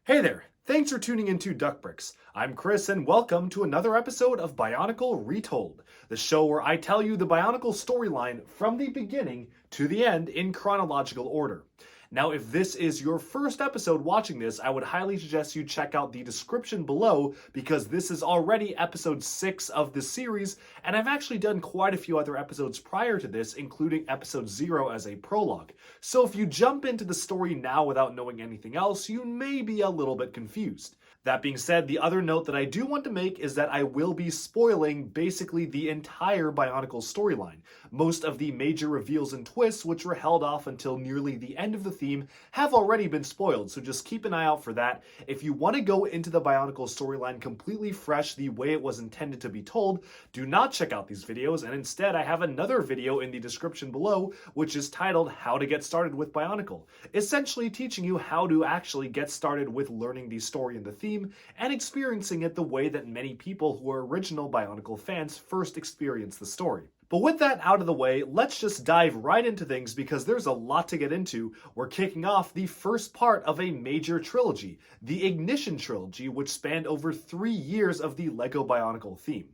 Hey there! Thanks for tuning into Duckbricks. I'm Chris and welcome to another episode of Bionicle Retold, the show where I tell you the Bionicle storyline from the beginning to the end in chronological order. Now, if this is your first episode watching this, I would highly suggest you check out the description below because this is already episode 6 of the series, and I've actually done quite a few other episodes prior to this, including episode 0 as a prologue. So if you jump into the story now without knowing anything else, you may be a little bit confused. That being said, the other note that I do want to make is that I will be spoiling basically the entire Bionicle storyline. Most of the major reveals and twists, which were held off until nearly the end of the theme, have already been spoiled, so just keep an eye out for that. If you want to go into the Bionicle storyline completely fresh the way it was intended to be told, do not check out these videos, and instead I have another video in the description below, which is titled How to Get Started with Bionicle, essentially teaching you how to actually get started with learning the story and the theme, and experiencing it the way that many people who are original Bionicle fans first experienced the story. But with that out of the way, let's just dive right into things because there's a lot to get into. We're kicking off the first part of a major trilogy, the Ignition Trilogy, which spanned over 3 years of the LEGO Bionicle theme.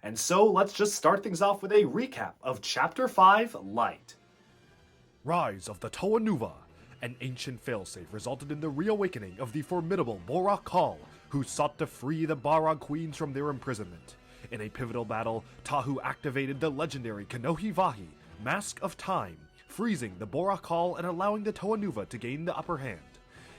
And so let's just start things off with a recap of Chapter 5, Light. Rise of the Toa Nuva. An ancient failsafe resulted in the reawakening of the formidable Borak Kal, who sought to free the Barag Queens from their imprisonment. In a pivotal battle, Tahu activated the legendary Kanohi Vahi, Mask of Time, freezing the Borak Kal and allowing the Toa Nuva to gain the upper hand.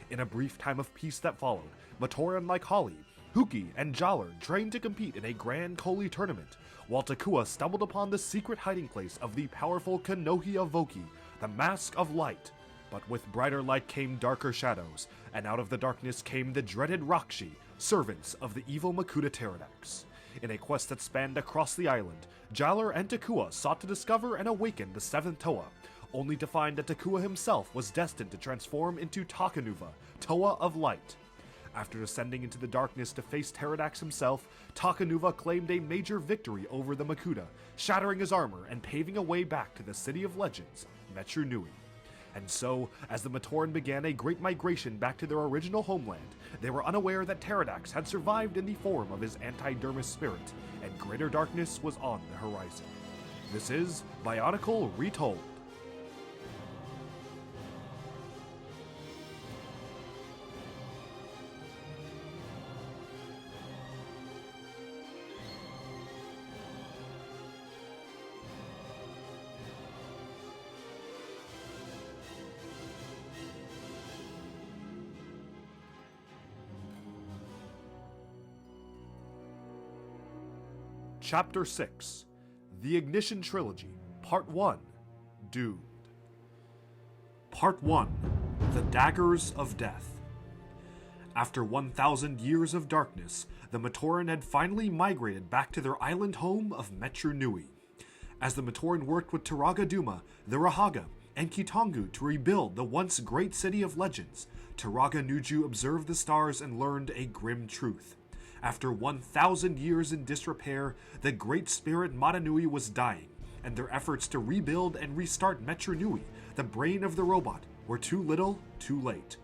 In a brief time of peace that followed, Matoran like Holly, Huki, and Jaller trained to compete in a Grand Koli tournament, while Takua stumbled upon the secret hiding place of the powerful Kanohi Avoki, the Mask of Light. But with brighter light came darker shadows, and out of the darkness came the dreaded Rakshi, servants of the evil Makuta Pterodax. In a quest that spanned across the island, Jaller and Takua sought to discover and awaken the 7th Toa, only to find that Takua himself was destined to transform into Takanuva, Toa of Light. After descending into the darkness to face Pterodax himself, Takanuva claimed a major victory over the Makuta, shattering his armor and paving a way back to the City of Legends, Metru Nui. And so, as the Matoran began a great migration back to their original homeland, they were unaware that Pterodax had survived in the form of his antidermis spirit, and greater darkness was on the horizon. This is Bionicle Retold. Chapter 6, The Ignition Trilogy, Part 1, Doomed. Part 1, The Daggers of Death. After 1,000 years of darkness, the Matoran had finally migrated back to their island home of Metru Nui. As the Matoran worked with Turaga Duma, the Rahaga, and Kitongu to rebuild the once great city of legends, Turaga Nuju observed the stars and learned a grim truth. After 1,000 years in disrepair, the Great Spirit Madanui was dying, and their efforts to rebuild and restart Metru Nui, the brain of the robot, were too little, too late.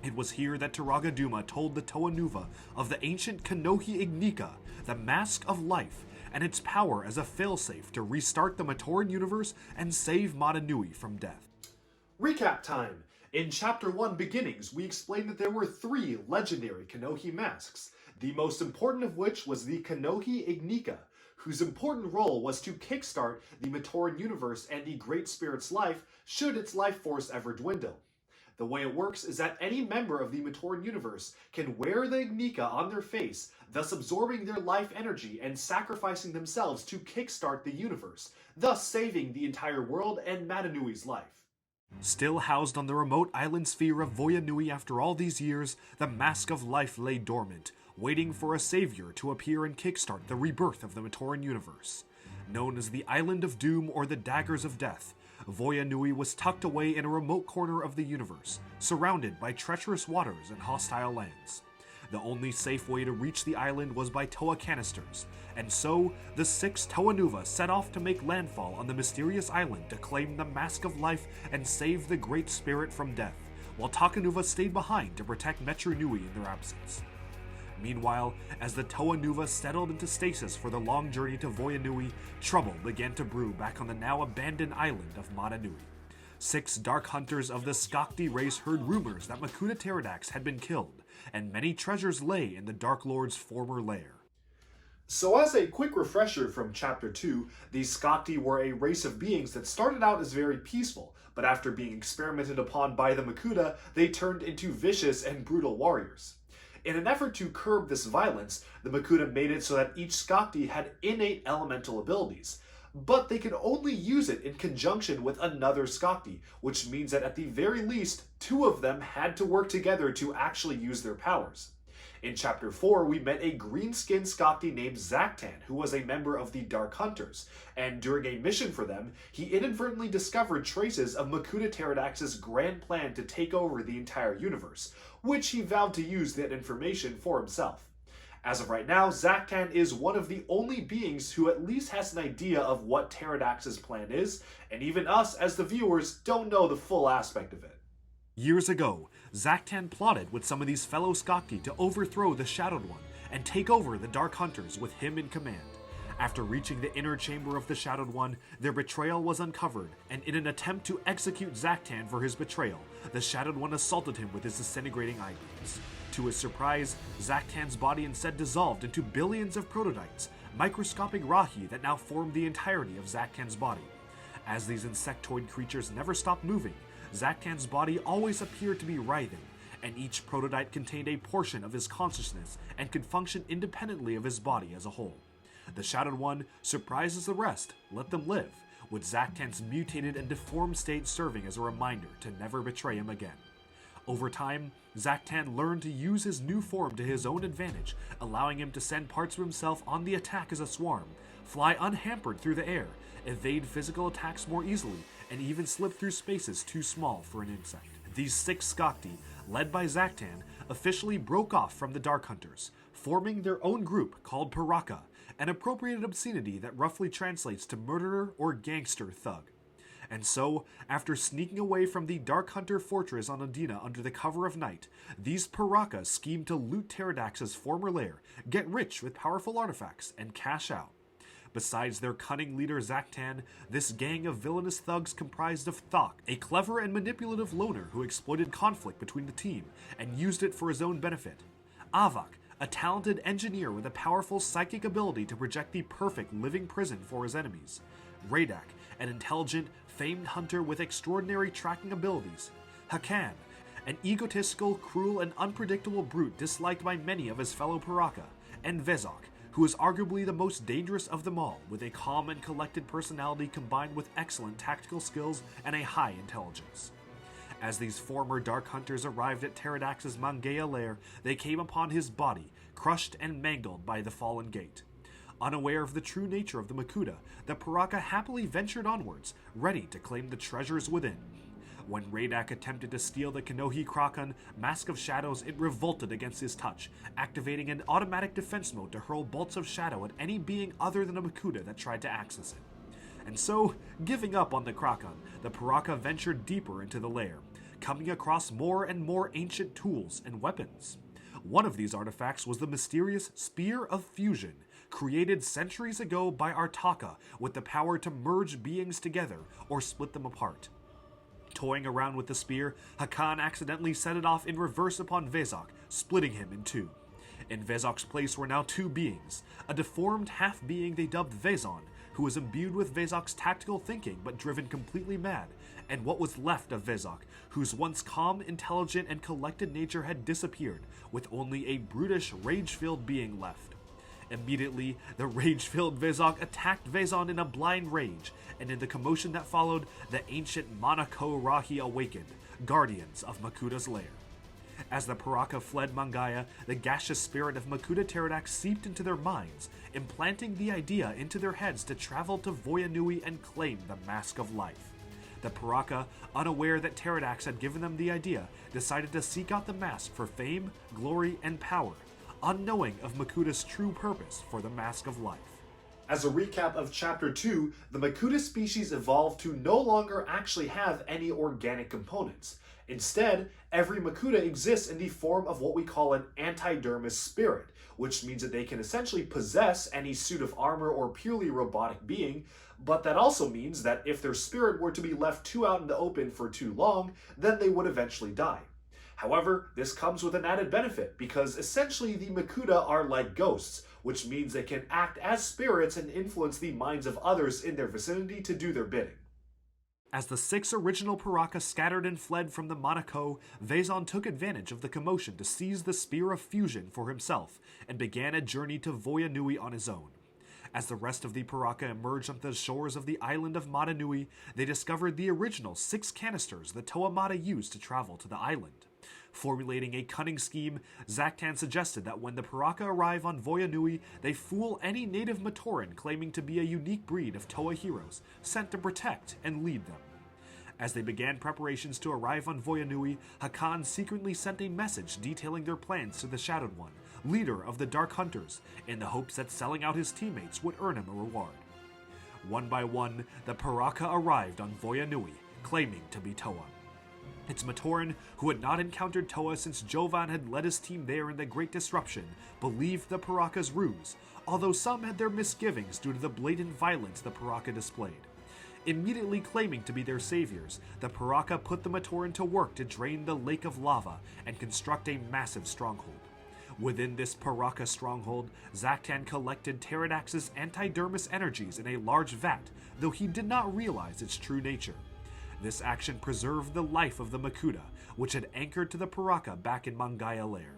It was here that Turaga Duma told the Toa Nuva of the ancient Kanohi Ignika, the Mask of Life, and its power as a failsafe to restart the Matoran universe and save Madanui from death. Recap time! In Chapter 1 Beginnings, we explained that there were 3 legendary Kanohi masks, the most important of which was the Kanohi Ignika, whose important role was to kickstart the Matoran universe and the Great Spirit's life should its life force ever dwindle. The way it works is that any member of the Matoran universe can wear the Ignika on their face, thus absorbing their life energy and sacrificing themselves to kickstart the universe, thus saving the entire world and Madanui's life. Still housed on the remote island sphere of Voya Nui after all these years, the Mask of Life lay dormant, waiting for a savior to appear and kickstart the rebirth of the Matoran universe. Known as the Island of Doom or the Daggers of Death, Voya Nui was tucked away in a remote corner of the universe, surrounded by treacherous waters and hostile lands. The only safe way to reach the island was by Toa canisters, and so the 6 Toa Nuva set off to make landfall on the mysterious island to claim the Mask of Life and save the Great Spirit from death, while Nuva stayed behind to protect Metru Nui in their absence. Meanwhile, as the Toa Nuva settled into stasis for the long journey to Voya Nui, trouble began to brew back on the now abandoned island of Mana Nui. 6 Dark Hunters of the Skakti race heard rumors that Makuta Pterodax had been killed, and many treasures lay in the Dark Lord's former lair. So as a quick refresher from Chapter 2, these Skakti were a race of beings that started out as very peaceful, but after being experimented upon by the Makuta, they turned into vicious and brutal warriors. In an effort to curb this violence, the Makuta made it so that each Skakti had innate elemental abilities, but they could only use it in conjunction with another Skakti, which means that at the very least, 2 of them had to work together to actually use their powers. In Chapter 4, we met a green-skinned Skakti named Zaktan, who was a member of the Dark Hunters, and during a mission for them, he inadvertently discovered traces of Makuta Pterodax's grand plan to take over the entire universe, which he vowed to use that information for himself. As of right now, Zaktan is one of the only beings who at least has an idea of what Pterodax's plan is, and even us as the viewers don't know the full aspect of it. Years ago, Zaktan plotted with some of these fellow Skakti to overthrow the Shadowed One and take over the Dark Hunters with him in command. After reaching the inner chamber of the Shadowed One, their betrayal was uncovered, and in an attempt to execute Zaktan for his betrayal, the Shadowed One assaulted him with his disintegrating eye beams. To his surprise, Zaktan's body instead dissolved into billions of prototypes, microscopic Rahi that now formed the entirety of Zaktan's body. As these insectoid creatures never stopped moving, Zaktan's body always appeared to be writhing, and each prototype contained a portion of his consciousness and could function independently of his body as a whole. The Shadowed One surprises the rest, let them live, with Zaktan's mutated and deformed state serving as a reminder to never betray him again. Over time, Zaktan learned to use his new form to his own advantage, allowing him to send parts of himself on the attack as a swarm, fly unhampered through the air, evade physical attacks more easily, and even slip through spaces too small for an insect. These 6 Skakti, led by Zaktan, officially broke off from the Dark Hunters, forming their own group called Piraka, an appropriate obscenity that roughly translates to murderer or gangster thug. And so, after sneaking away from the Dark Hunter fortress on Adina under the cover of night, these Piraka schemed to loot Pterodax's former lair, get rich with powerful artifacts, and cash out. Besides their cunning leader Zaktan, this gang of villainous thugs comprised of Thok, a clever and manipulative loner who exploited conflict between the team and used it for his own benefit; Avak, a talented engineer with a powerful psychic ability to project the perfect living prison for his enemies; Radak, an intelligent, famed hunter with extraordinary tracking abilities; Hakan, an egotistical, cruel, and unpredictable brute disliked by many of his fellow Piraka; and Vezok, who is arguably the most dangerous of them all, with a calm and collected personality combined with excellent tactical skills and a high intelligence. As these former Dark Hunters arrived at Pterodax's Mangaea lair, they came upon his body, crushed and mangled by the fallen gate. Unaware of the true nature of the Makuta, the Piraka happily ventured onwards, ready to claim the treasures within. When Radak attempted to steal the Kanohi Kraken Mask of Shadows, it revolted against his touch, activating an automatic defense mode to hurl bolts of shadow at any being other than a Makuta that tried to access it. And so, giving up on the Kraken, the Piraka ventured deeper into the lair, coming across more and more ancient tools and weapons. One of these artifacts was the mysterious Spear of Fusion, created centuries ago by Artaka with the power to merge beings together or split them apart. Toying around with the spear, Hakan accidentally set it off in reverse upon Vezok, splitting him in 2. In Vezok's place were now 2 beings, a deformed half-being they dubbed Vezon, who was imbued with Vezok's tactical thinking but driven completely mad, and what was left of Vezok, whose once calm, intelligent, and collected nature had disappeared, with only a brutish, rage-filled being left. Immediately, the rage-filled Vezok attacked Vezon in a blind rage, and in the commotion that followed, the ancient Manako Rahi awakened, guardians of Makuta's lair. As the Piraka fled Mangaea, the gaseous spirit of Makuta Pterodax seeped into their minds, implanting the idea into their heads to travel to Voya Nui and claim the Mask of Life. The Piraka, unaware that Pterodax had given them the idea, decided to seek out the mask for fame, glory, and power, unknowing of Makuta's true purpose for the Mask of Life. As a recap of Chapter 2, the Makuta species evolved to no longer actually have any organic components. Instead, every Makuta exists in the form of what we call an antidermis spirit, which means that they can essentially possess any suit of armor or purely robotic being, but that also means that if their spirit were to be left too out in the open for too long, then they would eventually die. However, this comes with an added benefit, because essentially the Makuta are like ghosts, which means they can act as spirits and influence the minds of others in their vicinity to do their bidding. As the 6 original Piraka scattered and fled from the Monaco, Vaison took advantage of the commotion to seize the Spear of Fusion for himself and began a journey to Voya Nui on his own. As the rest of the Piraka emerged onto the shores of the island of Mata Nui, they discovered the original 6 canisters that Toa Mata used to travel to the island. Formulating a cunning scheme, Zaktan suggested that when the Piraka arrive on Voya Nui, they fool any native Matoran claiming to be a unique breed of Toa heroes, sent to protect and lead them. As they began preparations to arrive on Voya Nui, Hakan secretly sent a message detailing their plans to the Shadowed One, leader of the Dark Hunters, in the hopes that selling out his teammates would earn him a reward. One by one, the Piraka arrived on Voya Nui, claiming to be Toa. Its Matoran, who had not encountered Toa since Jovan had led his team there in the Great Disruption, believed the Piraka's ruse, although some had their misgivings due to the blatant violence the Piraka displayed. Immediately claiming to be their saviors, the Piraka put the Matoran to work to drain the Lake of Lava and construct a massive stronghold. Within this Piraka stronghold, Zaktan collected Pterodax's antidermis energies in a large vat, though he did not realize its true nature. This action preserved the life of the Makuta, which had anchored to the Piraka back in Mangaya Lair.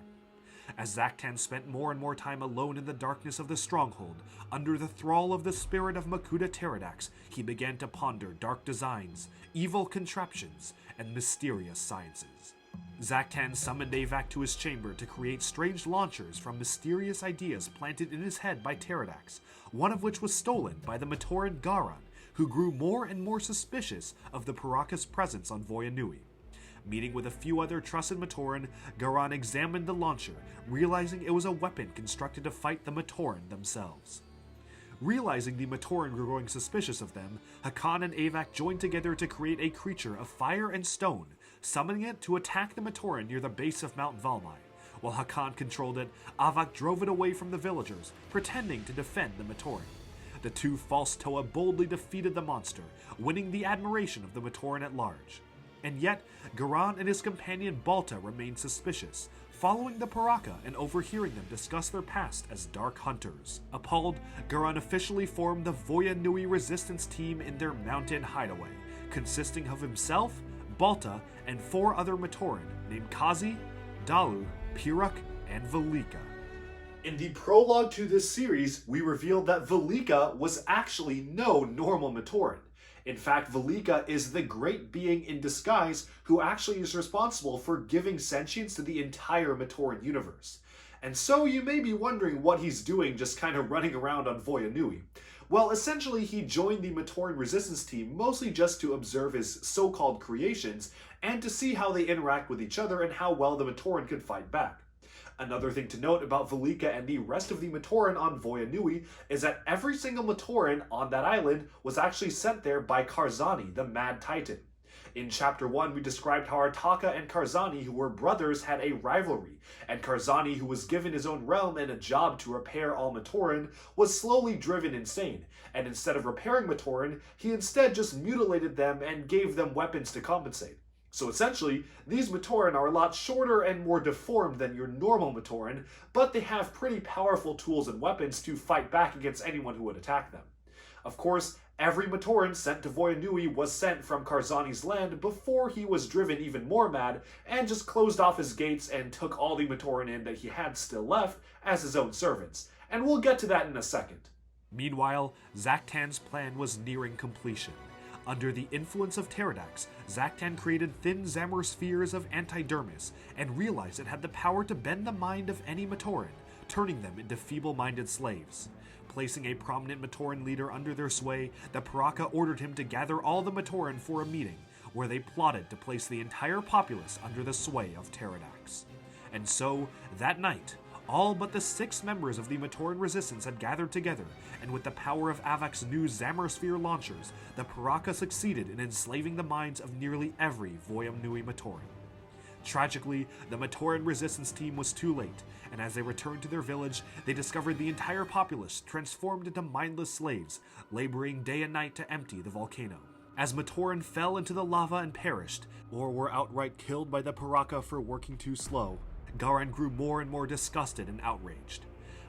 As Zaktan spent more and more time alone in the darkness of the stronghold, under the thrall of the spirit of Makuta Pterodax, he began to ponder dark designs, evil contraptions, and mysterious sciences. Zaktan summoned Avac to his chamber to create strange launchers from mysterious ideas planted in his head by Pterodax, one of which was stolen by the Matoran Garan, who grew more and more suspicious of the Piraka's presence on Voya Nui. Meeting with a few other trusted Matoran, Garan examined the launcher, realizing it was a weapon constructed to fight the Matoran themselves. Realizing the Matoran were growing suspicious of them, Hakan and Avac joined together to create a creature of fire and stone, summoning it to attack the Matoran near the base of Mount Valmai. While Hakan controlled it, Avak drove it away from the villagers, pretending to defend the Matoran. The 2 false Toa boldly defeated the monster, winning the admiration of the Matoran at large. And yet, Garan and his companion Balta remained suspicious, following the Piraka and overhearing them discuss their past as Dark Hunters. Appalled, Garan officially formed the Voya Nui resistance team in their mountain hideaway, consisting of himself, Balta, and 4 other Matoran named Kazi, Dalu, Pirak, and Velika. In the prologue to this series, we revealed that Velika was actually no normal Matoran. In fact, Velika is the great being in disguise who actually is responsible for giving sentience to the entire Matoran universe. And so you may be wondering what he's doing just kind of running around on Voya Nui. Well, essentially he joined the Matoran resistance team mostly just to observe his so-called creations and to see how they interact with each other and how well the Matoran could fight back. Another thing to note about Velika and the rest of the Matoran on Voya Nui is that every single Matoran on that island was actually sent there by Karzani, the Mad Titan. In Chapter 1, we described how Artaka and Karzani, who were brothers, had a rivalry, and Karzani, who was given his own realm and a job to repair all Matoran, was slowly driven insane, and instead of repairing Matoran, he instead just mutilated them and gave them weapons to compensate. So essentially, these Matoran are a lot shorter and more deformed than your normal Matoran, but they have pretty powerful tools and weapons to fight back against anyone who would attack them. Of course, every Matoran sent to Voya Nui was sent from Karzani's land before he was driven even more mad and just closed off his gates and took all the Matoran in that he had still left as his own servants. And we'll get to that in a second. Meanwhile, Zaktan's plan was nearing completion. Under the influence of Pterodax, Zaktan created thin Zamor spheres of antidermis and realized it had the power to bend the mind of any Matoran, turning them into feeble-minded slaves. Placing a prominent Matoran leader under their sway, the Piraka ordered him to gather all the Matoran for a meeting, where they plotted to place the entire populace under the sway of Pterodax. And so, that night, All but the 6 members of the Matoran resistance had gathered together, and with the power of Avak's new Zamosphere launchers, the Piraka succeeded in enslaving the minds of nearly every Voyam Nui Matoran. Tragically, the Matoran resistance team was too late, and as they returned to their village, they discovered the entire populace transformed into mindless slaves, laboring day and night to empty the volcano. As Matoran fell into the lava and perished, or were outright killed by the Piraka for working too slow, Garan grew more and more disgusted and outraged.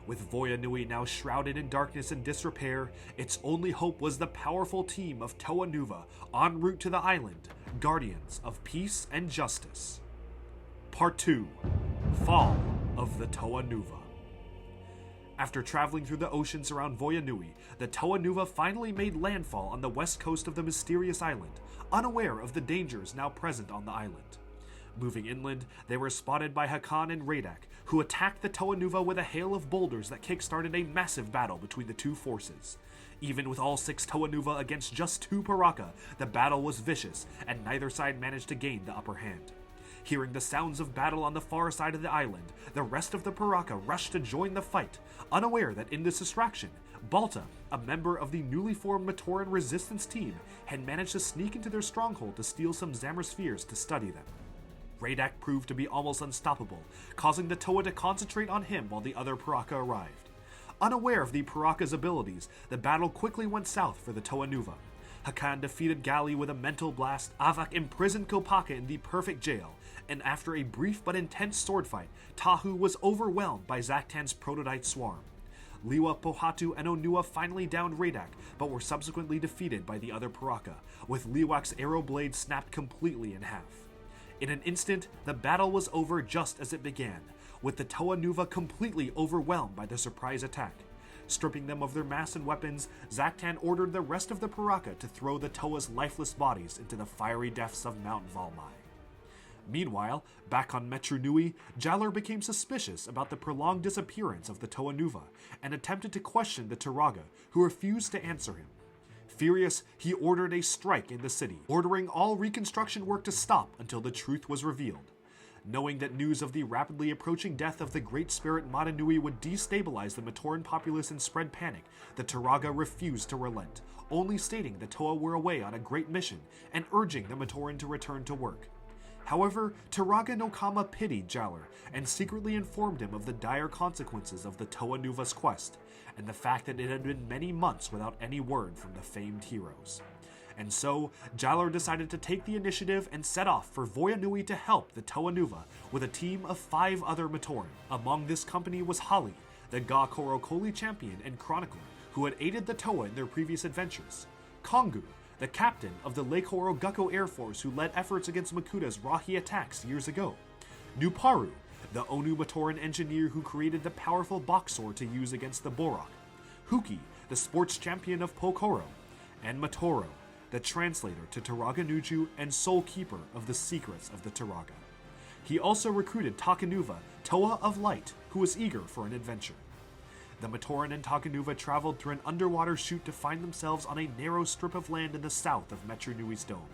With Voya Nui now shrouded in darkness and disrepair, its only hope was the powerful team of Toa Nuva en route to the island, guardians of peace and justice. Part 2. Fall of the Toa Nuva. After traveling through the oceans around Voya Nui, the Toa Nuva finally made landfall on the west coast of the mysterious island, unaware of the dangers now present on the island. Moving inland, they were spotted by Hakan and Radak, who attacked the Toa Nuva with a hail of boulders that kick-started a massive battle between the two forces. Even with all 6 Toa Nuva against just 2 Piraka, the battle was vicious, and neither side managed to gain the upper hand. Hearing the sounds of battle on the far side of the island, the rest of the Piraka rushed to join the fight, unaware that in this distraction, Balta, a member of the newly formed Matoran resistance team, had managed to sneak into their stronghold to steal some Zamospheres to study them. Radak proved to be almost unstoppable, causing the Toa to concentrate on him while the other Piraka arrived. Unaware of the Piraka's abilities, the battle quickly went south for the Toa Nuva. Hakan defeated Gali with a mental blast, Avak imprisoned Kopaka in the perfect jail, and after a brief but intense swordfight, Tahu was overwhelmed by Zaktan's prototype swarm. Liwa, Pohatu, and Onua finally downed Radak, but were subsequently defeated by the other Piraka, with Liwak's arrow blade snapped completely in half. In an instant, the battle was over just as it began, with the Toa Nuva completely overwhelmed by the surprise attack. Stripping them of their mass and weapons, Zaktan ordered the rest of the Piraka to throw the Toa's lifeless bodies into the fiery depths of Mount Valmai. Meanwhile, back on Metru Nui, Jalur became suspicious about the prolonged disappearance of the Toa Nuva and attempted to question the Turaga, who refused to answer him. Furious, he ordered a strike in the city, ordering all reconstruction work to stop until the truth was revealed. Knowing that news of the rapidly approaching death of the Great Spirit Madanui would destabilize the Matoran populace and spread panic, the Turaga refused to relent, only stating the Toa were away on a great mission and urging the Matoran to return to work. However, Turaga no Kama pitied Jalur and secretly informed him of the dire consequences of the Toa Nuva's quest, and the fact that it had been many months without any word from the famed heroes. And so, Jalur decided to take the initiative and set off for Voya Nui to help the Toa Nuva with a team of 5 other Matoran. Among this company was Holly, the Ga Korokoli champion and chronicler, who had aided the Toa in their previous adventures; Kongu, the captain of the Lake Horo Gakko Air Force who led efforts against Makuta's Rahi attacks years ago; Nuparu, the Onu Matoran engineer who created the powerful box sword to use against the Borak; Huki, the sports champion of Pokoro; and Matoro, the translator to Turaga Nuju and sole keeper of the secrets of the Turaga. He also recruited Takanuva, Toa of Light, who was eager for an adventure. The Matoran and Takanuva traveled through an underwater chute to find themselves on a narrow strip of land in the south of Metru Nui's dome.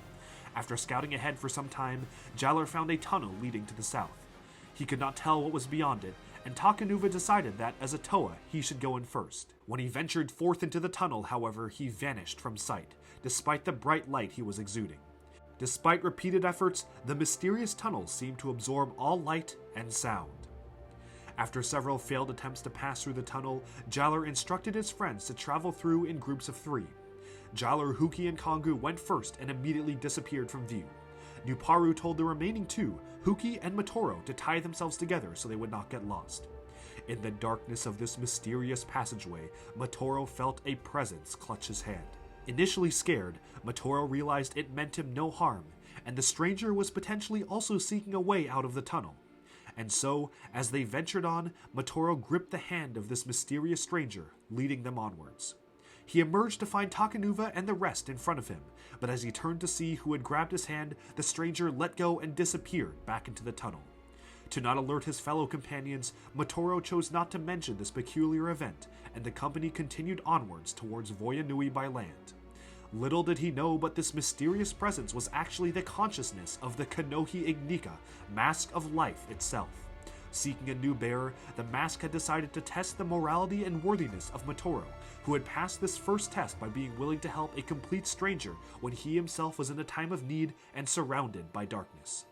After scouting ahead for some time, Jalur found a tunnel leading to the south. He could not tell what was beyond it, and Takanuva decided that, as a Toa, he should go in first. When he ventured forth into the tunnel, however, he vanished from sight, despite the bright light he was exuding. Despite repeated efforts, the mysterious tunnel seemed to absorb all light and sound. After several failed attempts to pass through the tunnel, Jalur instructed his friends to travel through in groups of 3. Jalur, Huki, and Kongu went first and immediately disappeared from view. Nuparu told the remaining 2, Huki and Matoro, to tie themselves together so they would not get lost. In the darkness of this mysterious passageway, Matoro felt a presence clutch his hand. Initially scared, Matoro realized it meant him no harm, and the stranger was potentially also seeking a way out of the tunnel. And so, as they ventured on, Matoro gripped the hand of this mysterious stranger, leading them onwards. He emerged to find Takanuva and the rest in front of him, but as he turned to see who had grabbed his hand, the stranger let go and disappeared back into the tunnel. To not alert his fellow companions, Matoro chose not to mention this peculiar event, and the company continued onwards towards Voya Nui by land. Little did he know, but this mysterious presence was actually the consciousness of the Kanohi Ignika, Mask of Life itself. Seeking a new bearer, the mask had decided to test the morality and worthiness of Matoro, who had passed this first test by being willing to help a complete stranger when he himself was in a time of need and surrounded by darkness.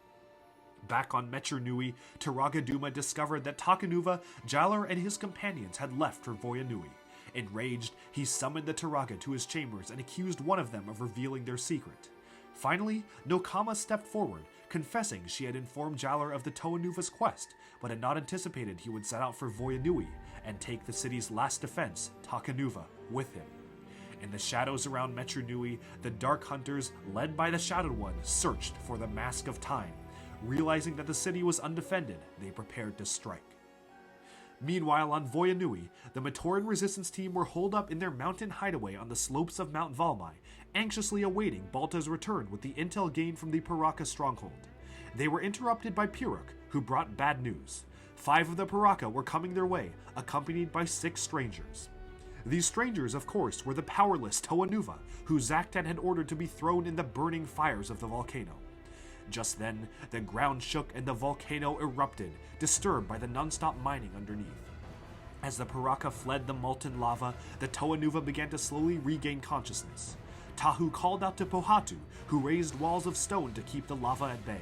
Back on Metru Nui, Turaga Duma discovered that Takanuva, Jalar, and his companions had left for Voya Nui. Enraged, he summoned the Turaga to his chambers and accused one of them of revealing their secret. Finally, Nokama stepped forward, confessing she had informed Jalar of the Toa Nuva's quest, but had not anticipated he would set out for Voya Nui and take the city's last defense, Takanuva, with him. In the shadows around Metru Nui, the Dark Hunters, led by the Shadowed One, searched for the Mask of Time. Realizing that the city was undefended, they prepared to strike. Meanwhile, on Voya Nui, the Matoran resistance team were holed up in their mountain hideaway on the slopes of Mount Valmai, anxiously awaiting Balta's return with the intel gained from the Piraka stronghold. They were interrupted by Piruk, who brought bad news. 5 of the Piraka were coming their way, accompanied by 6 strangers. These strangers, of course, were the powerless Toa Nuva, who Zaktan had ordered to be thrown in the burning fires of the volcano. Just then, the ground shook and the volcano erupted, disturbed by the non-stop mining underneath. As the Piraka fled the molten lava, the Toa Nuva began to slowly regain consciousness. Tahu called out to Pohatu, who raised walls of stone to keep the lava at bay.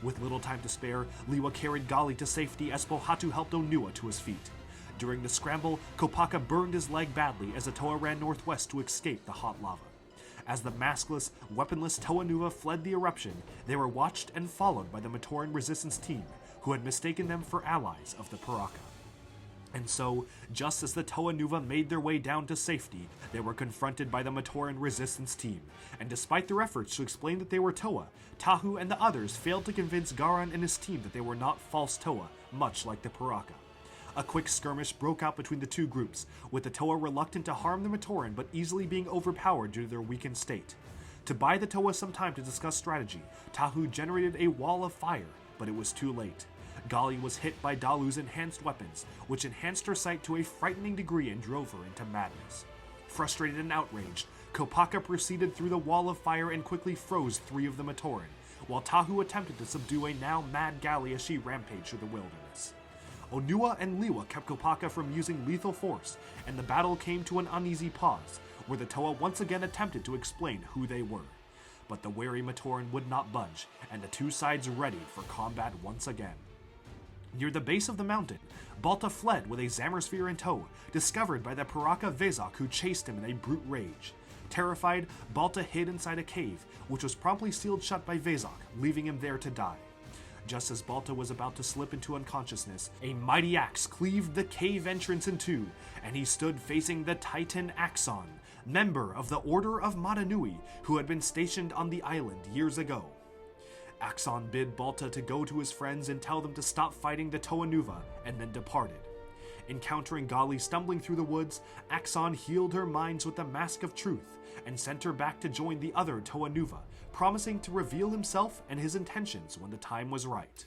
With little time to spare, Liwa carried Gali to safety as Pohatu helped Onua to his feet. During the scramble, Kopaka burned his leg badly as the Toa ran northwest to escape the hot lava. As the maskless, weaponless Toa Nuva fled the eruption, they were watched and followed by the Matoran resistance team, who had mistaken them for allies of the Piraka. And so, just as the Toa Nuva made their way down to safety, they were confronted by the Matoran resistance team, and despite their efforts to explain that they were Toa, Tahu and the others failed to convince Garan and his team that they were not false Toa, much like the Piraka. A quick skirmish broke out between the two groups, with the Toa reluctant to harm the Matoran but easily being overpowered due to their weakened state. To buy the Toa some time to discuss strategy, Tahu generated a wall of fire, but it was too late. Gali was hit by Dalu's enhanced weapons, which enhanced her sight to a frightening degree and drove her into madness. Frustrated and outraged, Kopaka proceeded through the wall of fire and quickly froze 3 of the Matoran, while Tahu attempted to subdue a now mad Gali as she rampaged through the wilderness. Onua and Liwa kept Kopaka from using lethal force, and the battle came to an uneasy pause, where the Toa once again attempted to explain who they were. But the wary Matoran would not budge, and the two sides readied for combat once again. Near the base of the mountain, Balta fled with a Zamersphere in tow, discovered by the Piraka Vezok, who chased him in a brute rage. Terrified, Balta hid inside a cave, which was promptly sealed shut by Vezok, leaving him there to die. Just as Balta was about to slip into unconsciousness, a mighty axe cleaved the cave entrance in two, and he stood facing the Titan Axon, member of the Order of Madanui, who had been stationed on the island years ago. Axon bid Balta to go to his friends and tell them to stop fighting the Toa Nuva, and then departed. Encountering Gali stumbling through the woods, Axon healed her minds with the Mask of Truth, and sent her back to join the other Toa Nuva, promising to reveal himself and his intentions when the time was right.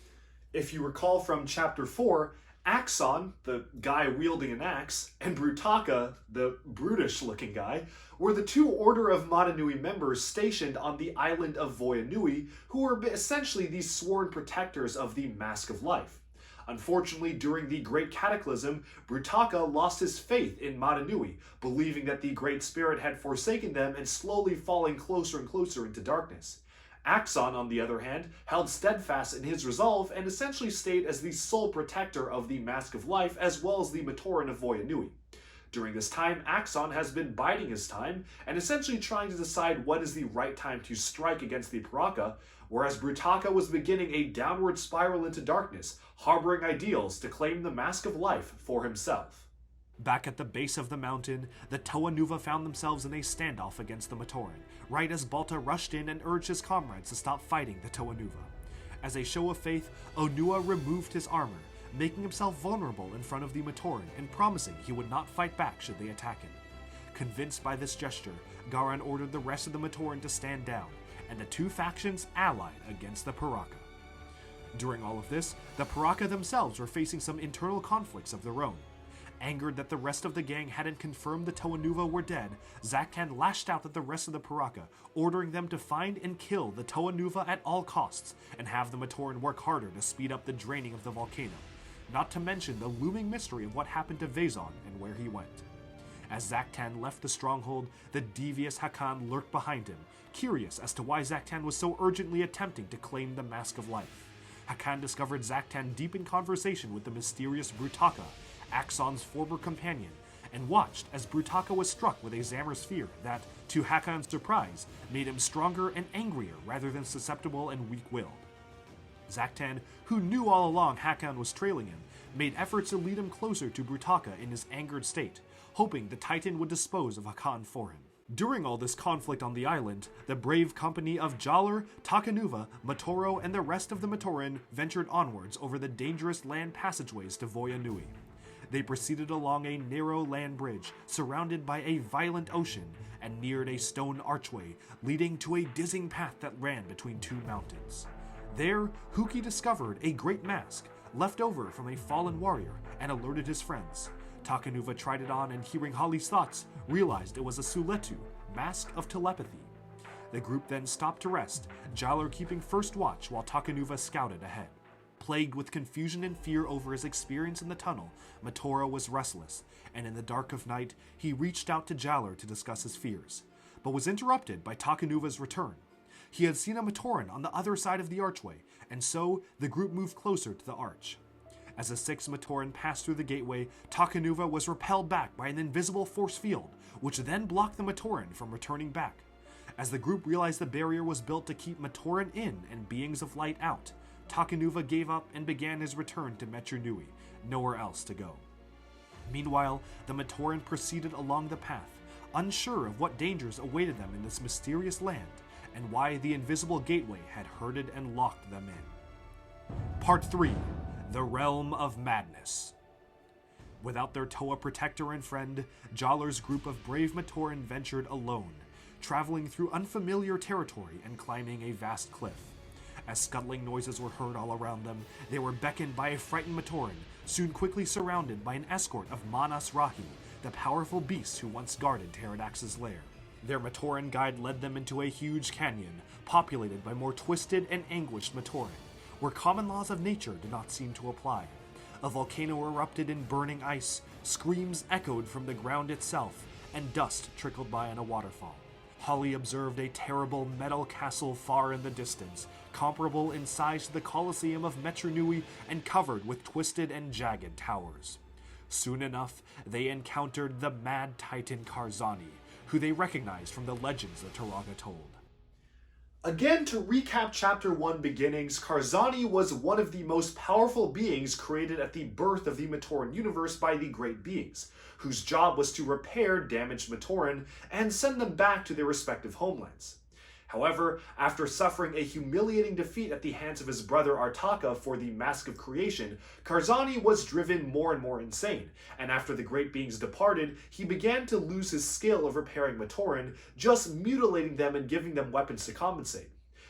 If you recall from Chapter 4, Axon, the guy wielding an axe, and Brutaka, the brutish-looking guy, were the 2 Order of Madanui members stationed on the island of Voya Nui, who were essentially the sworn protectors of the Mask of Life. Unfortunately, during the Great Cataclysm, Brutaka lost his faith in Madanui, believing that the Great Spirit had forsaken them and slowly falling closer and closer into darkness. Axon, on the other hand, held steadfast in his resolve and essentially stayed as the sole protector of the Mask of Life as well as the Matoran of Voya Nui. During this time, Axon has been biding his time and essentially trying to decide when is the right time to strike against the Piraka, whereas Brutaka was beginning a downward spiral into darkness, harboring ideals to claim the Mask of Life for himself. Back at the base of the mountain, the Toa Nuva found themselves in a standoff against the Matoran, right as Balta rushed in and urged his comrades to stop fighting the Toa Nuva. As a show of faith, Onua removed his armor, making himself vulnerable in front of the Matoran and promising he would not fight back should they attack him. Convinced by this gesture, Garan ordered the rest of the Matoran to stand down, and the 2 factions allied against the Piraka. During all of this, the Piraka themselves were facing some internal conflicts of their own. Angered that the rest of the gang hadn't confirmed the Toa Nuva were dead, Zaktan lashed out at the rest of the Piraka, ordering them to find and kill the Toa Nuva at all costs, and have the Matoran work harder to speed up the draining of the volcano. not to mention the looming mystery of what happened to Vezon and where he went. As Zaktan left the stronghold, the devious Hakan lurked behind him, curious as to why Zaktan was so urgently attempting to claim the Mask of Life. Hakan discovered Zaktan deep in conversation with the mysterious Brutaka, Axon's former companion, and watched as Brutaka was struck with a Zammer sphere that, to Hakan's surprise, made him stronger and angrier rather than susceptible and weak-willed. Zaktan, who knew all along Hakan was trailing him, made efforts to lead him closer to Brutaka in his angered state, hoping the Titan would dispose of Hakan for him. During all this conflict on the island, the brave company of Jaller, Takanuva, Matoro, and the rest of the Matoran ventured onwards over the dangerous land passageways to Voya Nui. They proceeded along a narrow land bridge surrounded by a violent ocean and neared a stone archway leading to a dizzying path that ran between two mountains. There, Huki discovered a great mask left over from a fallen warrior and alerted his friends. Takanuva tried it on and, hearing Holly's thoughts, realized it was a Suletu, Mask of Telepathy. The group then stopped to rest, Jaller keeping first watch while Takanuva scouted ahead. Plagued with confusion and fear over his experience in the tunnel, Matoro was restless, and in the dark of night, he reached out to Jaller to discuss his fears, but was interrupted by Takanuva's return. He had seen a Matoran on the other side of the archway, and so the group moved closer to the arch. As the six Matoran passed through the gateway, Takanuva was repelled back by an invisible force field, which then blocked the Matoran from returning back. As the group realized the barrier was built to keep Matoran in and beings of light out, Takanuva gave up and began his return to Metru Nui, nowhere else to go. Meanwhile, the Matoran proceeded along the path, unsure of what dangers awaited them in this mysterious land, and why the invisible gateway had herded and locked them in. Part 3. The Realm of Madness. Without their Toa protector and friend, Jaller's group of brave Matoran ventured alone, traveling through unfamiliar territory and climbing a vast cliff. As scuttling noises were heard all around them, they were beckoned by a frightened Matoran, soon quickly surrounded by an escort of Manas Rahi, the powerful beast who once guarded Pterodax's lair. Their Matoran guide led them into a huge canyon, populated by more twisted and anguished Matoran, where common laws of nature did not seem to apply. A volcano erupted in burning ice, screams echoed from the ground itself, and dust trickled by on a waterfall. Holly observed a terrible metal castle far in the distance, comparable in size to the Colosseum of Metru Nui and covered with twisted and jagged towers. Soon enough, they encountered the Mad Titan Karzani, who they recognized from the legends that Piraka told. Again, to recap Chapter 1 beginnings, Karzani was one of the most powerful beings created at the birth of the Matoran universe by the Great Beings, whose job was to repair damaged Matoran and send them back to their respective homelands. However, after suffering a humiliating defeat at the hands of his brother Artaka for the Mask of Creation, Karzani was driven more and more insane, and after the Great Beings departed, he began to lose his skill of repairing Matoran, just mutilating them and giving them weapons to compensate.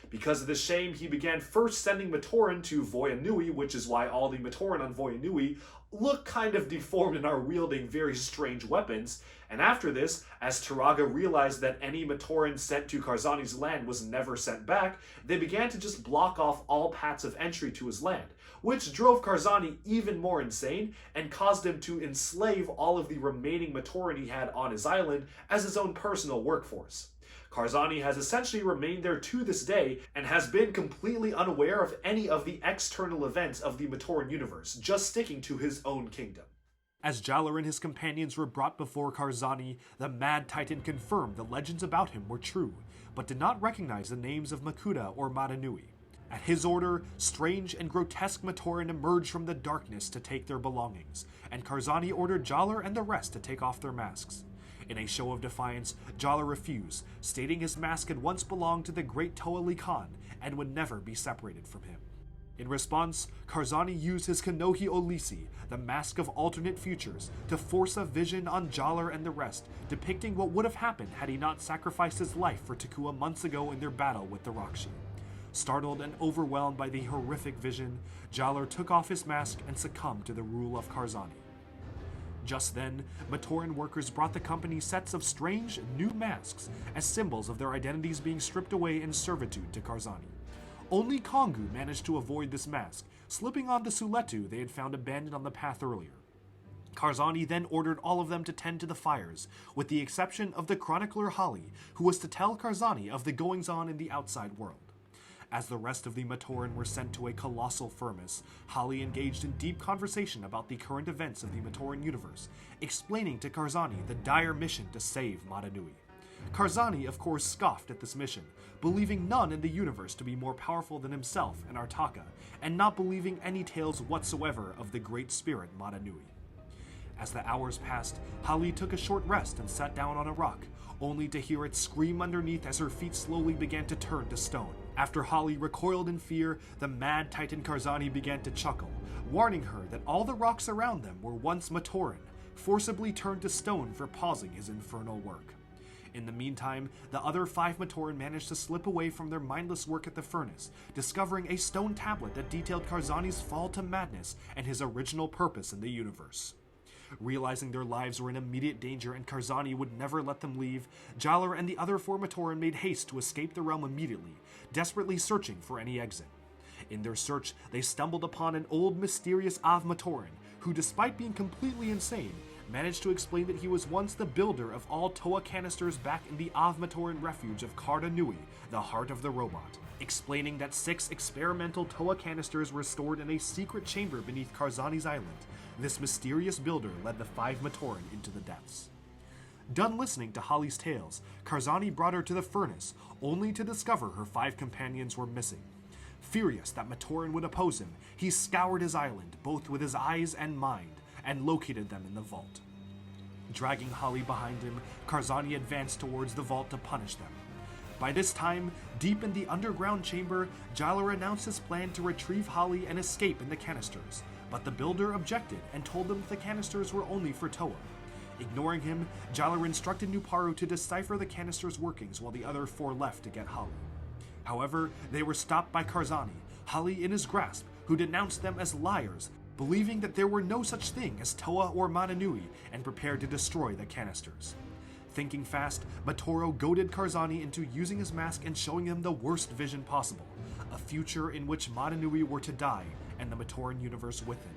Because of this shame, he began first sending Matoran to Voya Nui, which is why all the Matoran on Voya Nui look kind of deformed and are wielding very strange weapons. And after this, as Turaga realized that any Matoran sent to Karzani's land was never sent back, they began to just block off all paths of entry to his land, which drove Karzani even more insane and caused him to enslave all of the remaining Matoran he had on his island as his own personal workforce. Karzani has essentially remained there to this day and has been completely unaware of any of the external events of the Matoran universe, just sticking to his own kingdom. As Jaller and his companions were brought before Karzani, the Mad Titan confirmed the legends about him were true, but did not recognize the names of Makuta or Madanui. At his order, strange and grotesque Matoran emerged from the darkness to take their belongings, and Karzani ordered Jaller and the rest to take off their masks. In a show of defiance, Jaller refused, stating his mask had once belonged to the great Toa Li Khan and would never be separated from him. In response, Karzani used his Kanohi Olisi, the Mask of Alternate Futures, to force a vision on Jaller and the rest, depicting what would have happened had he not sacrificed his life for Takua months ago in their battle with the Rakshi. Startled and overwhelmed by the horrific vision, Jaller took off his mask and succumbed to the rule of Karzani. Just then, Matoran workers brought the company sets of strange, new masks as symbols of their identities being stripped away in servitude to Karzani. Only Kongu managed to avoid this mask, slipping onto Suletu they had found abandoned on the path earlier. Karzani then ordered all of them to tend to the fires, with the exception of the chronicler Holly, who was to tell Karzani of the goings-on in the outside world. As the rest of the Matoran were sent to a colossal furnace, Holly engaged in deep conversation about the current events of the Matoran universe, explaining to Karzani the dire mission to save Madanui. Karzani, of course, scoffed at this mission, believing none in the universe to be more powerful than himself and Artaka, and not believing any tales whatsoever of the great spirit Madanui. As the hours passed, Holly took a short rest and sat down on a rock, only to hear it scream underneath as her feet slowly began to turn to stone. After Holly recoiled in fear, the mad Titan Karzani began to chuckle, warning her that all the rocks around them were once Matoran, forcibly turned to stone for pausing his infernal work. In the meantime, the other 5 Matoran managed to slip away from their mindless work at the furnace, discovering a stone tablet that detailed Karzani's fall to madness and his original purpose in the universe. Realizing their lives were in immediate danger and Karzani would never let them leave, Jalar and the other 4 Matoran made haste to escape the realm immediately, desperately searching for any exit. In their search, they stumbled upon an old mysterious Av Matoran, who, despite being completely insane, managed to explain that he was once the builder of all Toa canisters back in the Av Matoran refuge of Karda Nui, the heart of the robot, explaining that 6 experimental Toa canisters were stored in a secret chamber beneath Karzani's island. This mysterious builder led the 5 Matoran into the depths. Done listening to Holly's tales, Karzani brought her to the furnace, only to discover her 5 companions were missing. Furious that Matoran would oppose him, he scoured his island, both with his eyes and mind, and located them in the vault. Dragging Holly behind him, Karzani advanced towards the vault to punish them. By this time, deep in the underground chamber, Jalar announced his plan to retrieve Holly and escape in the canisters, but the builder objected and told them that the canisters were only for Toa. Ignoring him, Jalar instructed Nuparu to decipher the canisters' workings while the other 4 left to get Holly. However, they were stopped by Karzani, Holly in his grasp, who denounced them as liars, believing that there were no such thing as Toa or Madanui, and prepared to destroy the canisters. Thinking fast, Matoro goaded Karzani into using his mask and showing him the worst vision possible, a future in which Madanui were to die, and the Matoran universe with him.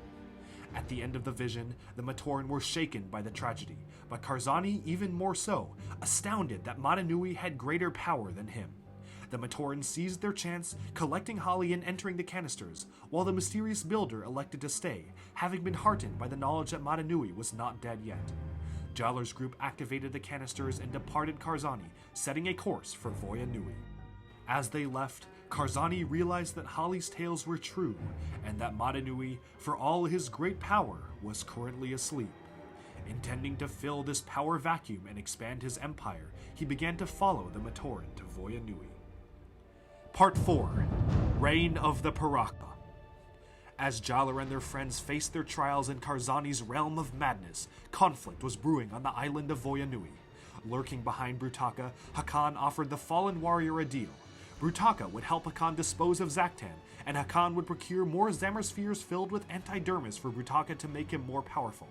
At the end of the vision, the Matoran were shaken by the tragedy, but Karzani even more so, astounded that Madanui had greater power than him. The Matoran seized their chance, collecting Holly and entering the canisters, while the mysterious builder elected to stay, having been heartened by the knowledge that Madanui was not dead yet. Jalar's group activated the canisters and departed Karzani, setting a course for Voya Nui. As they left, Karzani realized that Holly's tales were true, and that Madanui, for all his great power, was currently asleep. Intending to fill this power vacuum and expand his empire, he began to follow the Matoran to Voya Nui. Part 4. Reign of the Piraka. As Jalar and their friends faced their trials in Karzani's realm of madness, conflict was brewing on the island of Voya Nui. Lurking behind Brutaka, Hakan offered the fallen warrior a deal. Brutaka would help Hakan dispose of Zaktan, and Hakan would procure more Zamospheres filled with antidermis for Brutaka to make him more powerful.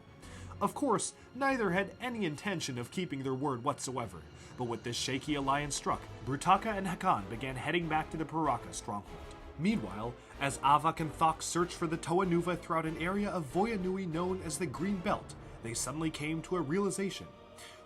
Of course, neither had any intention of keeping their word whatsoever, but with this shaky alliance struck, Brutaka and Hakan began heading back to the Piraka stronghold. Meanwhile, as Avak and Thok searched for the Toa Nuva throughout an area of Voya Nui known as the Green Belt, they suddenly came to a realization.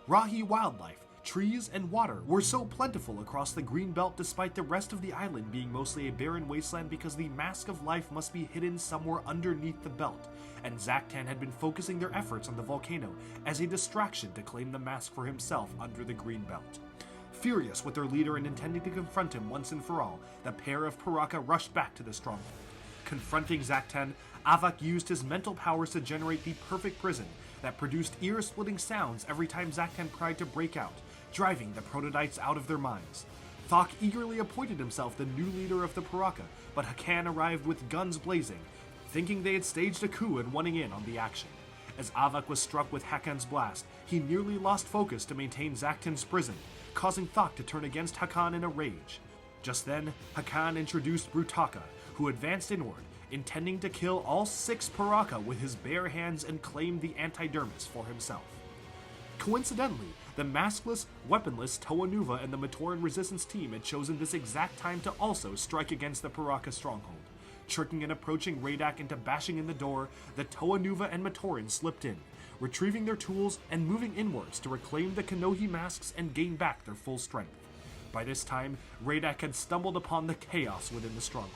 Rahi wildlife, trees, and water were so plentiful across the Green Belt despite the rest of the island being mostly a barren wasteland because the mask of life must be hidden somewhere underneath the belt, and Zaktan had been focusing their efforts on the volcano as a distraction to claim the mask for himself under the Green Belt. Furious with their leader and intending to confront him once and for all, the pair of Piraka rushed back to the stronghold. Confronting Zaktan, Avak used his mental powers to generate the perfect prison that produced ear-splitting sounds every time Zaktan tried to break out, driving the prototypes out of their minds. Thok eagerly appointed himself the new leader of the Piraka, but Hakan arrived with guns blazing, thinking they had staged a coup and wanting in on the action. As Avak was struck with Hakan's blast, he nearly lost focus to maintain Zaktan's prison, causing Thok to turn against Hakan in a rage. Just then, Hakan introduced Brutaka, who advanced inward, intending to kill all 6 Piraka with his bare hands and claim the antidermis for himself. Coincidentally, the maskless, weaponless Toa Nuva and the Matoran resistance team had chosen this exact time to also strike against the Piraka stronghold. Tricking an approaching Raidak into bashing in the door, the Toa Nuva and Matoran slipped in, retrieving their tools and moving inwards to reclaim the Kanohi masks and gain back their full strength. By this time, Raidak had stumbled upon the chaos within the stronghold.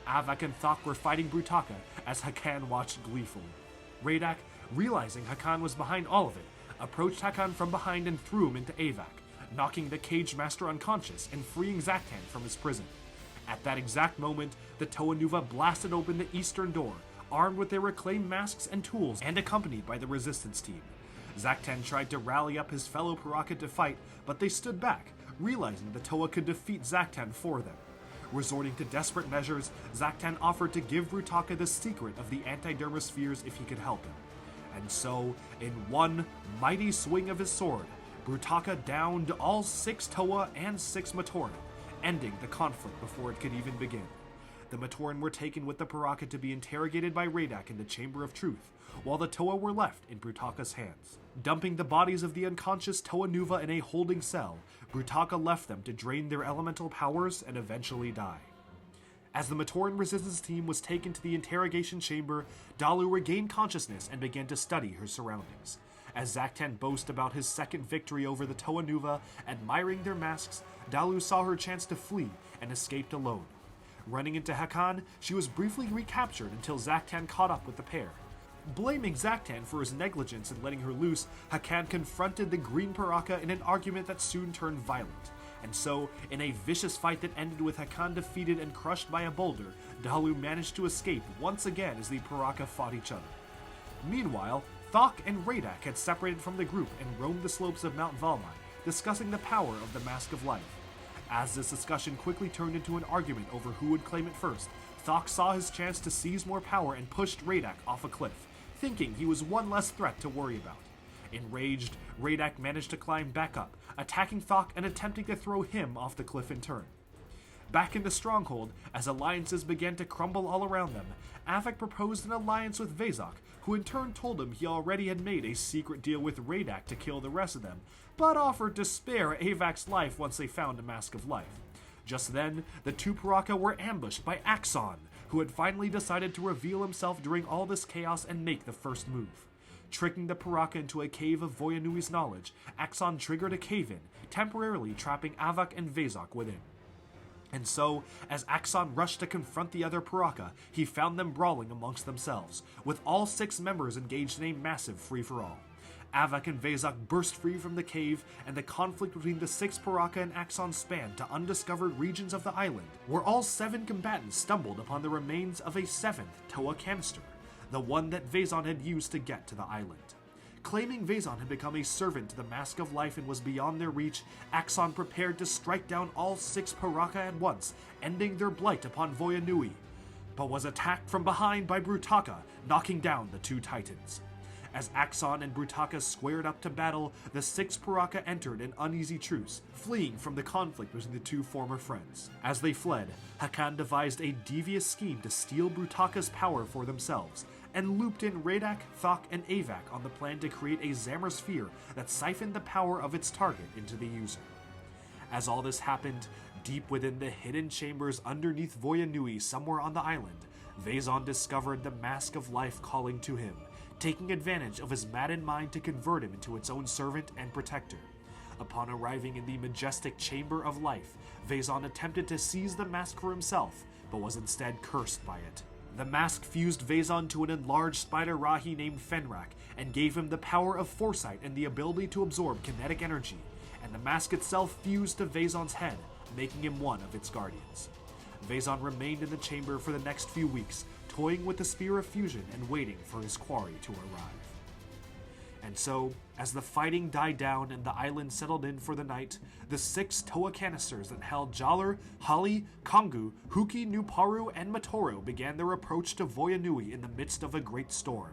Avak and Thok were fighting Brutaka as Hakan watched gleefully. Raidak, realizing Hakan was behind all of it, approached Hakan from behind and threw him into Avak, knocking the Cage Master unconscious and freeing Zaktan from his prison. At that exact moment, the Toa Nuva blasted open the eastern door, armed with their reclaimed masks and tools and accompanied by the resistance team. Zaktan tried to rally up his fellow Piraka to fight, but they stood back, realizing the Toa could defeat Zaktan for them. Resorting to desperate measures, Zaktan offered to give Brutaka the secret of the anti-derma spheres if he could help him. And so, in one mighty swing of his sword, Brutaka downed all 6 Toa and 6 Matoran, ending the conflict before it could even begin. The Matoran were taken with the Piraka to be interrogated by Raidak in the Chamber of Truth, while the Toa were left in Brutaka's hands. Dumping the bodies of the unconscious Toa Nuva in a holding cell, Brutaka left them to drain their elemental powers and eventually die. As the Matoran resistance team was taken to the interrogation chamber, Dalu regained consciousness and began to study her surroundings. As Zaktan boasted about his second victory over the Toa Nuva, admiring their masks, Dalu saw her chance to flee and escaped alone. Running into Hakan, she was briefly recaptured until Zaktan caught up with the pair. Blaming Zaktan for his negligence in letting her loose, Hakan confronted the Green Piraka in an argument that soon turned violent. And so, in a vicious fight that ended with Hakan defeated and crushed by a boulder, Dalu managed to escape once again as the Piraka fought each other. Meanwhile, Thok and Raidak had separated from the group and roamed the slopes of Mount Valmai, discussing the power of the Mask of Life. As this discussion quickly turned into an argument over who would claim it first, Thok saw his chance to seize more power and pushed Raidak off a cliff, thinking he was one less threat to worry about. Enraged, Raidak managed to climb back up, attacking Thok and attempting to throw him off the cliff in turn. Back in the stronghold, as alliances began to crumble all around them, Avak proposed an alliance with Vezok, who in turn told him he already had made a secret deal with Raidak to kill the rest of them, but offered to spare Avak's life once they found a Mask of Life. Just then, the 2 Piraka were ambushed by Axon, who had finally decided to reveal himself during all this chaos and make the first move. Tricking the Piraka into a cave of Voyanui's knowledge, Axon triggered a cave-in, temporarily trapping Avak and Vezok within. And so, as Axon rushed to confront the other Piraka, he found them brawling amongst themselves, with all 6 members engaged in a massive free-for-all. Avak and Vezok burst free from the cave, and the conflict between the 6 Piraka and Axon spanned to undiscovered regions of the island, where all 7 combatants stumbled upon the remains of a 7th Toa canister, the one that Vezon had used to get to the island. Claiming Vezon had become a servant to the Mask of Life and was beyond their reach, Axon prepared to strike down all 6 Piraka at once, ending their blight upon Voyanui, but was attacked from behind by Brutaka, knocking down the 2 titans. As Axon and Brutaka squared up to battle, the 6 Piraka entered an uneasy truce, fleeing from the conflict between the 2 former friends. As they fled, Hakan devised a devious scheme to steal Brutaka's power for themselves, and looped in Raidak, Thok, and Avak on the plan to create a Zamor sphere that siphoned the power of its target into the user. As all this happened, deep within the hidden chambers underneath Voyanui somewhere on the island, Vezon discovered the Mask of Life calling to him, taking advantage of his maddened mind to convert him into its own servant and protector. Upon arriving in the majestic Chamber of Life, Vezon attempted to seize the mask for himself, but was instead cursed by it. The mask fused Vezon to an enlarged spider Rahi named Fenrak, and gave him the power of foresight and the ability to absorb kinetic energy, and the mask itself fused to Vezon's head, making him one of its guardians. Vezon remained in the chamber for the next few weeks, toying with the Spear of Fusion and waiting for his quarry to arrive. And so, as the fighting died down and the island settled in for the night, the 6 Toa canisters that held Jaller, Hali, Kongu, Huki, Nuparu, and Matoro began their approach to Voyanui in the midst of a great storm.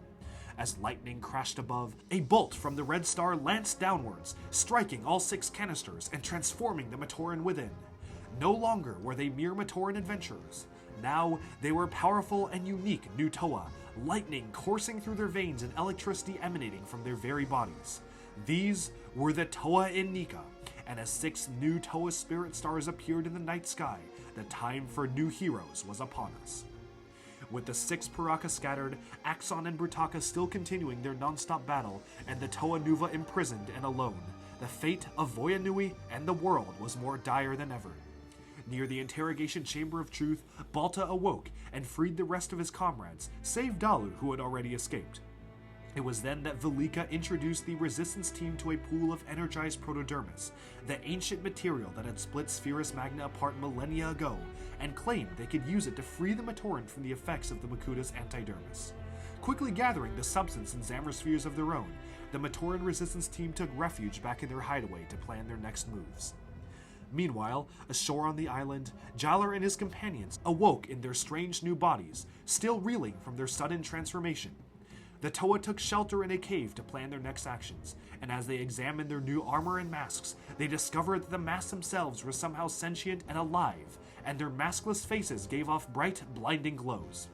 As lightning crashed above, a bolt from the Red Star lanced downwards, striking all 6 canisters and transforming the Matoran within. No longer were they mere Matoran adventurers. Now they were powerful and unique new Toa, lightning coursing through their veins and electricity emanating from their very bodies. These were the Toa Inika, and as 6 new Toa spirit stars appeared in the night sky, the time for new heroes was upon us. With the 6 Piraka scattered, Axon and Brutaka still continuing their non-stop battle, and the Toa Nuva imprisoned and alone, the fate of Voyanui and the world was more dire than ever. Near the interrogation chamber of truth, Balta awoke and freed the rest of his comrades, save Dalu, who had already escaped. It was then that Velika introduced the resistance team to a pool of energized protodermis, the ancient material that had split Spherus Magna apart millennia ago, and claimed they could use it to free the Matoran from the effects of the Makuta's antidermis. Quickly gathering the substance in Zamrospheres of their own, the Matoran resistance team took refuge back in their hideaway to plan their next moves. Meanwhile, ashore on the island, Jalar and his companions awoke in their strange new bodies, still reeling from their sudden transformation. The Toa took shelter in a cave to plan their next actions, and as they examined their new armor and masks, they discovered that the masks themselves were somehow sentient and alive, and their maskless faces gave off bright, blinding glows.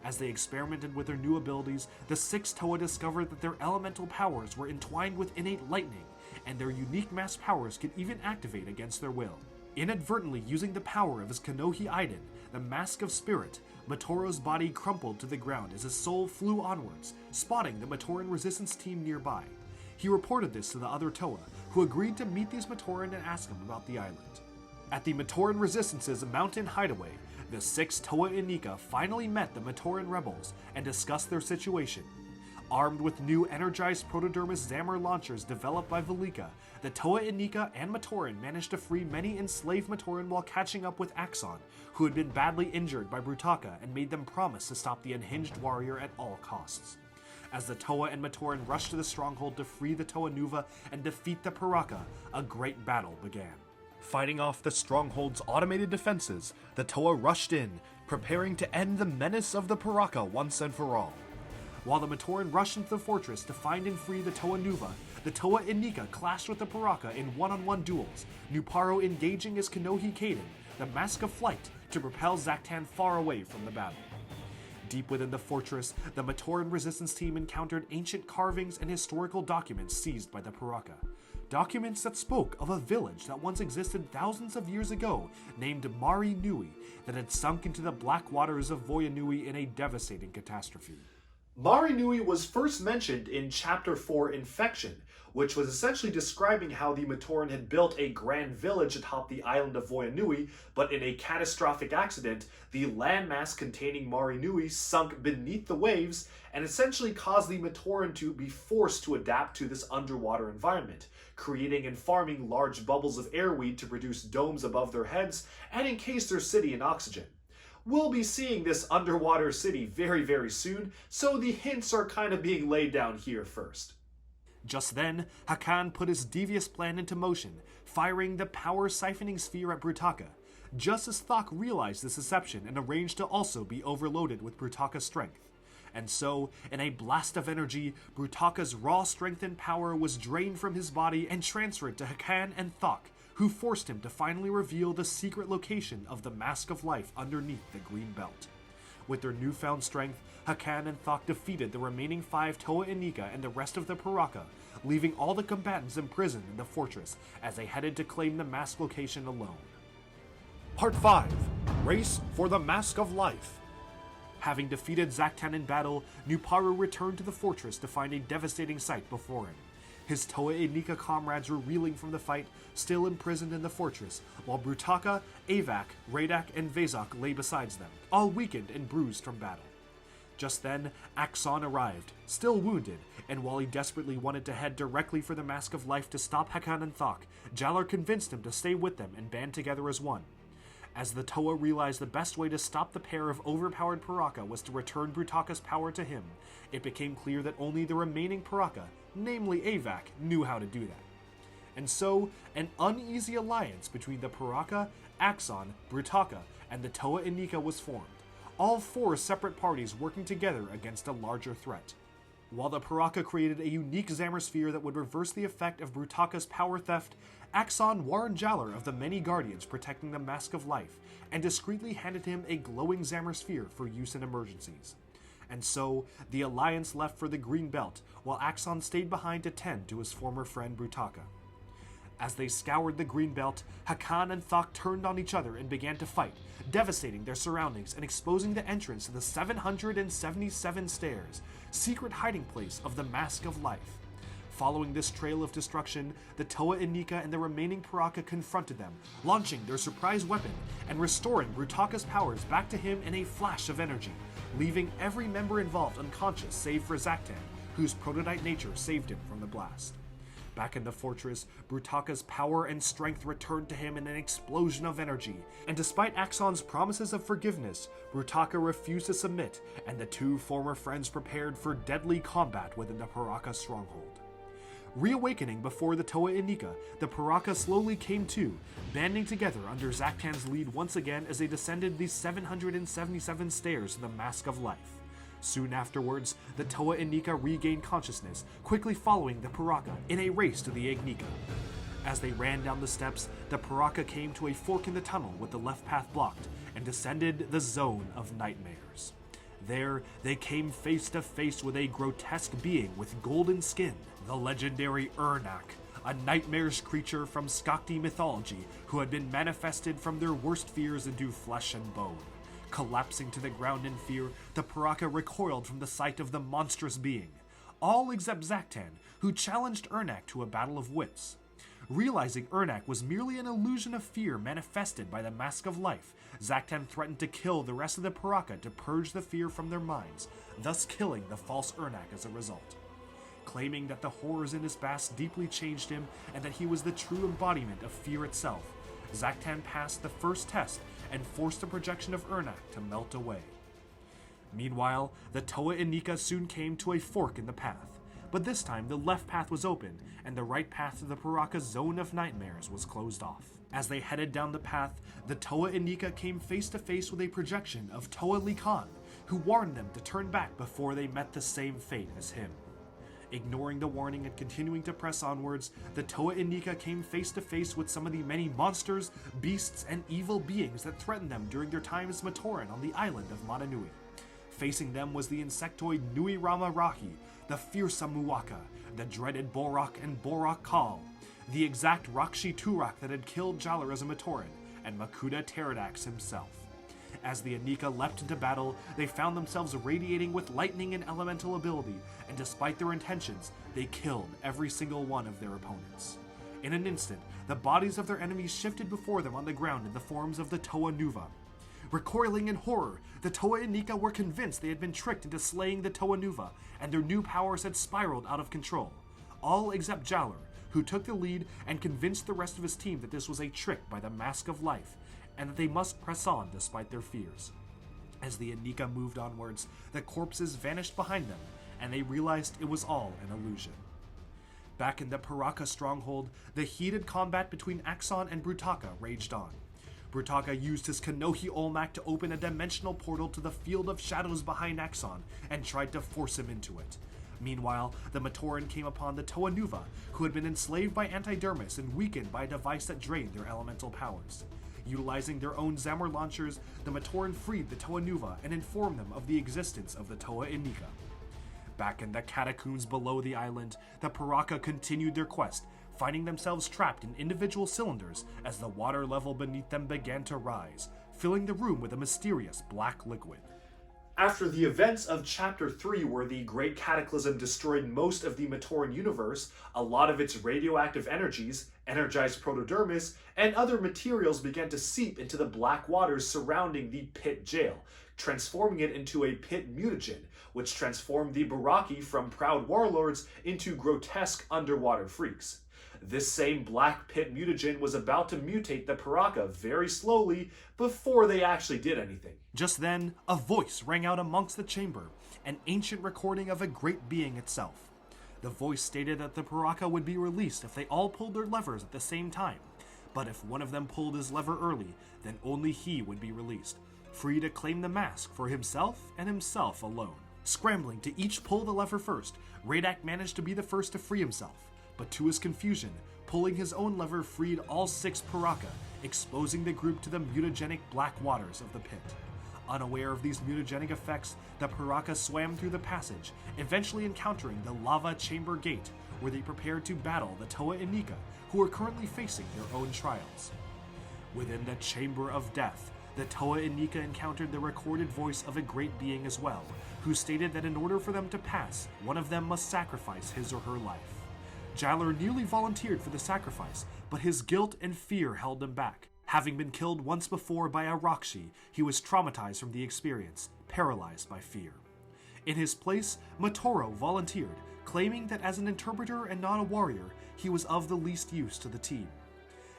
As they experimented with their new abilities, the 6 Toa discovered that their elemental powers were entwined with innate lightning, and their unique mask powers could even activate against their will. Inadvertently using the power of his Kanohi Aiden, the Mask of Spirit, Matoro's body crumpled to the ground as his soul flew onwards, spotting the Matoran resistance team nearby. He reported this to the other Toa, who agreed to meet these Matoran and ask them about the island. At the Matoran Resistance's mountain hideaway, the 6 Toa Inika finally met the Matoran rebels and discussed their situation. Armed with new energized protodermis Zamor launchers developed by Velika, the Toa Inika and Matoran managed to free many enslaved Matoran while catching up with Axon, who had been badly injured by Brutaka and made them promise to stop the unhinged warrior at all costs. As the Toa and Matoran rushed to the stronghold to free the Toa Nuva and defeat the Piraka, a great battle began. Fighting off the stronghold's automated defenses, the Toa rushed in, preparing to end the menace of the Piraka once and for all. While the Matoran rushed into the fortress to find and free the Toa Nuva, the Toa Inika clashed with the Piraka in one-on-one duels, Nuparo engaging his Kanohi Kaden, the Mask of Flight, to propel Zaktan far away from the battle. Deep within the fortress, the Matoran resistance team encountered ancient carvings and historical documents seized by the Piraka. Documents that spoke of a village that once existed thousands of years ago, named Mari Nui, that had sunk into the black waters of Voyanui in a devastating catastrophe. Mari Nui was first mentioned in Chapter 4 Infection, which was essentially describing how the Matoran had built a grand village atop the island of Voyanui, but in a catastrophic accident, the landmass containing Mari Nui sunk beneath the waves and essentially caused the Matoran to be forced to adapt to this underwater environment, creating and farming large bubbles of airweed to produce domes above their heads and encase their city in oxygen. We'll be seeing this underwater city very, very soon, so the hints are kind of being laid down here first. Just then, Hakan put his devious plan into motion, firing the power siphoning sphere at Brutaka. Just as Thok realized this deception and arranged to also be overloaded with Brutaka's strength. And so, in a blast of energy, Brutaka's raw strength and power was drained from his body and transferred to Hakan and Thok, who forced him to finally reveal the secret location of the Mask of Life underneath the Green Belt. With their newfound strength, Hakan and Thok defeated the remaining 5 Toa Inika and the rest of the Piraka, leaving all the combatants imprisoned in the fortress as they headed to claim the mask location alone. Part 5. Race for the Mask of Life. Having defeated Zaktan in battle, Nuparu returned to the fortress to find a devastating sight before him. His Toa Inika comrades were reeling from the fight, still imprisoned in the fortress, while Brutaka, Avak, Radak, and Vezok lay beside them, all weakened and bruised from battle. Just then, Axon arrived, still wounded, and while he desperately wanted to head directly for the Mask of Life to stop Hakan and Thok, Jalar convinced him to stay with them and band together as one. As the Toa realized the best way to stop the pair of overpowered Piraka was to return Brutaka's power to him, it became clear that only the remaining Piraka, namely Avak, knew how to do that. And so, an uneasy alliance between the Piraka, Axon, Brutaka, and the Toa Inika was formed, all 4 separate parties working together against a larger threat. While the Piraka created a unique Zamrosphere that would reverse the effect of Brutaka's power theft, Axon warned Jalar of the many guardians protecting the Mask of Life, and discreetly handed him a glowing Zamrosphere for use in emergencies. and so the Alliance left for the Green Belt, while Axon stayed behind to tend to his former friend Brutaka. As they scoured the Green Belt, Hakan and Thok turned on each other and began to fight, devastating their surroundings and exposing the entrance to the 777 Stairs, secret hiding place of the Mask of Life. Following this trail of destruction, the Toa Inika and the remaining Piraka confronted them, launching their surprise weapon and restoring Brutaka's powers back to him in a flash of energy, leaving every member involved unconscious save for Zaktan, whose prototype nature saved him from the blast. Back in the fortress, Brutaka's power and strength returned to him in an explosion of energy, and despite Axon's promises of forgiveness, Brutaka refused to submit, and the two former friends prepared for deadly combat within the Piraka stronghold. Reawakening before the Toa Inika, the Piraka slowly came to, banding together under Zaktan's lead once again as they descended the 777 stairs to the Mask of Life. Soon afterwards, the Toa Inika regained consciousness, quickly following the Piraka in a race to the Ignika. As they ran down the steps, the Piraka came to a fork in the tunnel with the left path blocked and descended the Zone of Nightmares. There, they came face to face with a grotesque being with golden skin, the legendary Urnak, a nightmarish creature from Skakti mythology who had been manifested from their worst fears into flesh and bone. Collapsing to the ground in fear, the Piraka recoiled from the sight of the monstrous being, all except Zaktan, who challenged Urnak to a battle of wits. Realizing Urnak was merely an illusion of fear manifested by the Mask of Life, Zaktan threatened to kill the rest of the Piraka to purge the fear from their minds, thus killing the false Urnak as a result. Claiming that the horrors in his past deeply changed him and that he was the true embodiment of fear itself, Zaktan passed the first test and forced the projection of Urnak to melt away. Meanwhile, the Toa Inika soon came to a fork in the path, but this time the left path was open and the right path to the Piraka Zone of Nightmares was closed off. As they headed down the path, the Toa Inika came face to face with a projection of Toa Likan, who warned them to turn back before they met the same fate as him. Ignoring the warning and continuing to press onwards, the Toa Inika came face to face with some of the many monsters, beasts, and evil beings that threatened them during their time as Matoran on the island of Matanui. Facing them was the insectoid Nui Rama Rahi, the fearsome Muwaka, the dreaded Borak and Borak Kal, the exact Rakshi Turak that had killed Jalar as a Matoran, and Makuta Pterodax himself. As the Inika leapt into battle, they found themselves radiating with lightning and elemental ability, and despite their intentions, they killed every single one of their opponents. In an instant, the bodies of their enemies shifted before them on the ground in the forms of the Toa Nuva. Recoiling in horror, the Toa Inika were convinced they had been tricked into slaying the Toa Nuva, and their new powers had spiraled out of control. All except Jalar, who took the lead and convinced the rest of his team that this was a trick by the Mask of Life, and that they must press on despite their fears. As the Inika moved onwards, the corpses vanished behind them, and they realized it was all an illusion. Back in the Piraka stronghold, the heated combat between Axon and Brutaka raged on. Brutaka used his Kanohi Olmec to open a dimensional portal to the Field of Shadows behind Axon, and tried to force him into it. Meanwhile, the Matoran came upon the Toa Nuva, who had been enslaved by Antidermis and weakened by a device that drained their elemental powers. Utilizing their own Zamor launchers, the Matoran freed the Toa Nuva and informed them of the existence of the Toa Inika. Back in the catacombs below the island, the Piraka continued their quest, finding themselves trapped in individual cylinders as the water level beneath them began to rise, filling the room with a mysterious black liquid. After the events of Chapter 3, where the Great Cataclysm destroyed most of the Matoran universe, a lot of its radioactive energies, energized protodermis, and other materials began to seep into the black waters surrounding the pit jail, transforming it into a pit mutagen, which transformed the Baraki from proud warlords into grotesque underwater freaks. This same black pit mutagen was about to mutate the Piraka very slowly before they actually did anything. Just then, a voice rang out amongst the chamber, an ancient recording of a great being itself. The voice stated that the Piraka would be released if they all pulled their levers at the same time, but if one of them pulled his lever early, then only he would be released, free to claim the mask for himself and himself alone. Scrambling to each pull the lever first, Radak managed to be the first to free himself, but to his confusion, pulling his own lever freed all 6 Piraka, exposing the group to the mutagenic black waters of the pit. Unaware of these mutagenic effects, the Piraka swam through the passage, eventually encountering the lava chamber gate, where they prepared to battle the Toa Inika, who are currently facing their own trials. Within the Chamber of Death, the Toa Inika encountered the recorded voice of a great being as well, who stated that in order for them to pass, one of them must sacrifice his or her life. Jaller nearly volunteered for the sacrifice, but his guilt and fear held him back. Having been killed once before by a Rakshi, he was traumatized from the experience, paralyzed by fear. In his place, Motoro volunteered, claiming that as an interpreter and not a warrior, he was of the least use to the team.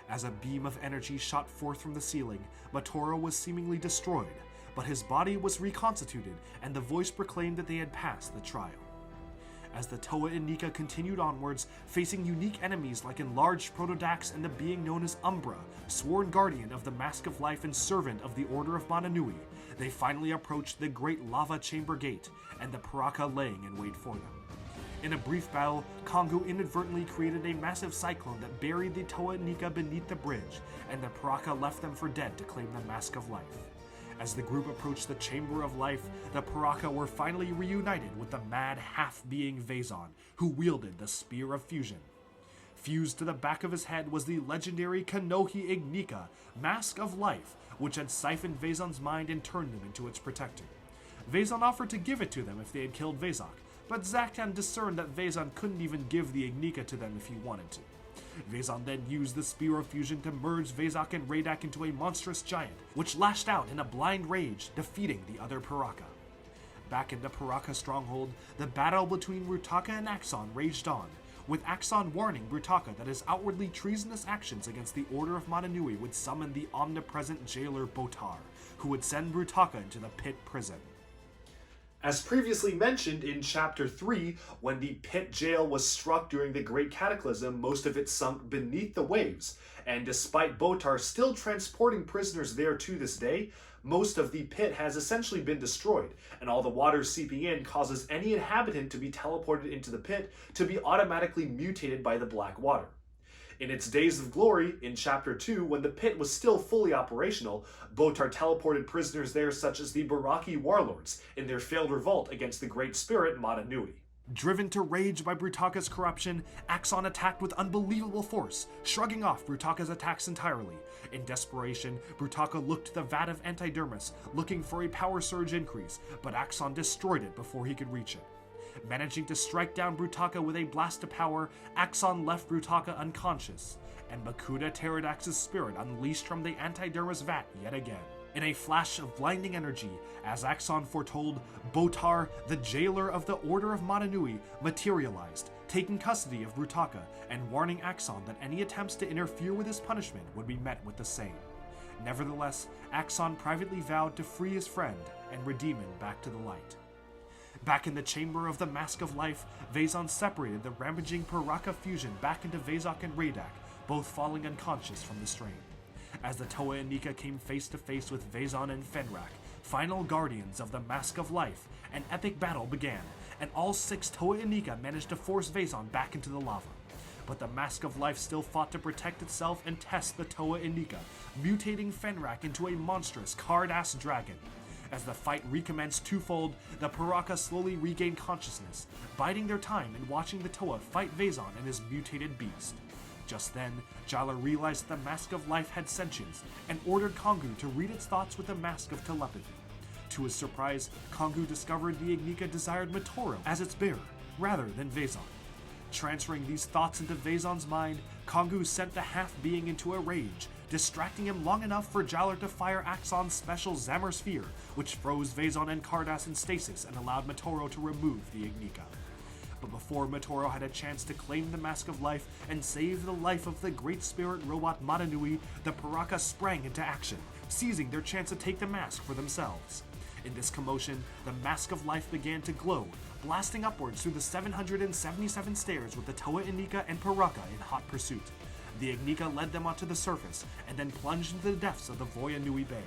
As a beam of energy shot forth from the ceiling, Motoro was seemingly destroyed, but his body was reconstituted, and the voice proclaimed that they had passed the trial. As the Toa Inika continued onwards, facing unique enemies like enlarged Protodax and the being known as Umbra, sworn guardian of the Mask of Life and servant of the Order of Mananui, they finally approached the Great Lava Chamber Gate, and the Piraka laying in wait for them. In a brief battle, Kongu inadvertently created a massive cyclone that buried the Toa Inika beneath the bridge, and the Piraka left them for dead to claim the Mask of Life. As the group approached the Chamber of Life, the Piraka were finally reunited with the mad half-being Vezon, who wielded the Spear of Fusion. Fused to the back of his head was the legendary Kanohi Ignika, Mask of Life, which had siphoned Vezon's mind and turned him into its protector. Vezon offered to give it to them if they had killed Vezok, but Zaktan discerned that Vezon couldn't even give the Ignika to them if he wanted to. Vezon then used the Spear of Fusion to merge Vezok and Radak into a monstrous giant, which lashed out in a blind rage, defeating the other Piraka. Back in the Piraka stronghold, the battle between Brutaka and Axon raged on, with Axon warning Brutaka that his outwardly treasonous actions against the Order of Mananui would summon the omnipresent jailer Botar, who would send Brutaka into the pit prison. As previously mentioned in Chapter 3, when the pit jail was struck during the Great Cataclysm, most of it sunk beneath the waves, and despite Botar still transporting prisoners there to this day, most of the pit has essentially been destroyed, and all the water seeping in causes any inhabitant to be teleported into the pit to be automatically mutated by the black water. In its days of glory, in Chapter 2, when the pit was still fully operational, Botar teleported prisoners there such as the Baraki warlords in their failed revolt against the Great Spirit Mananui. Driven to rage by Brutaka's corruption, Axon attacked with unbelievable force, shrugging off Brutaka's attacks entirely. In desperation, Brutaka looked to the vat of Antidermis, looking for a power surge increase, but Axon destroyed it before he could reach it. Managing to strike down Brutaka with a blast of power, Axon left Brutaka unconscious, and Makuta Pterodax's spirit unleashed from the Antidermis vat yet again. In a flash of blinding energy, as Axon foretold, Botar, the jailer of the Order of Mananui, materialized, taking custody of Brutaka and warning Axon that any attempts to interfere with his punishment would be met with the same. Nevertheless, Axon privately vowed to free his friend and redeem him back to the light. Back in the Chamber of the Mask of Life, Vezon separated the rampaging Piraka fusion back into Vezok and Radak, both falling unconscious from the strain. As the Toa Inika came face to face with Vezon and Fenrak, final guardians of the Mask of Life, an epic battle began, and all 6 Toa Inika managed to force Vezon back into the lava. But the Mask of Life still fought to protect itself and test the Toa Inika, mutating Fenrak into a monstrous card-ass dragon. As the fight recommenced twofold, the Piraka slowly regained consciousness, biding their time and watching the Toa fight Vezon and his mutated beast. Just then, Jala realized that the Mask of Life had sentience, and ordered Kongu to read its thoughts with the Mask of Telepathy. To his surprise, Kongu discovered the Ignika desired Motoro as its bearer, rather than Vezon. Transferring these thoughts into Vezon's mind, Kongu sent the half-being into a rage, distracting him long enough for Jaller to fire Axon's special Zammer Sphere, which froze Vezon and Cardass in stasis and allowed Motoro to remove the Ignika. But before Motoro had a chance to claim the Mask of Life and save the life of the Great Spirit robot Mananui, the Piraka sprang into action, seizing their chance to take the mask for themselves. In this commotion, the Mask of Life began to glow, blasting upwards through the 777 stairs with the Toa Inika and Piraka in hot pursuit. The Ignika led them onto the surface and then plunged into the depths of the Voyanui Bay.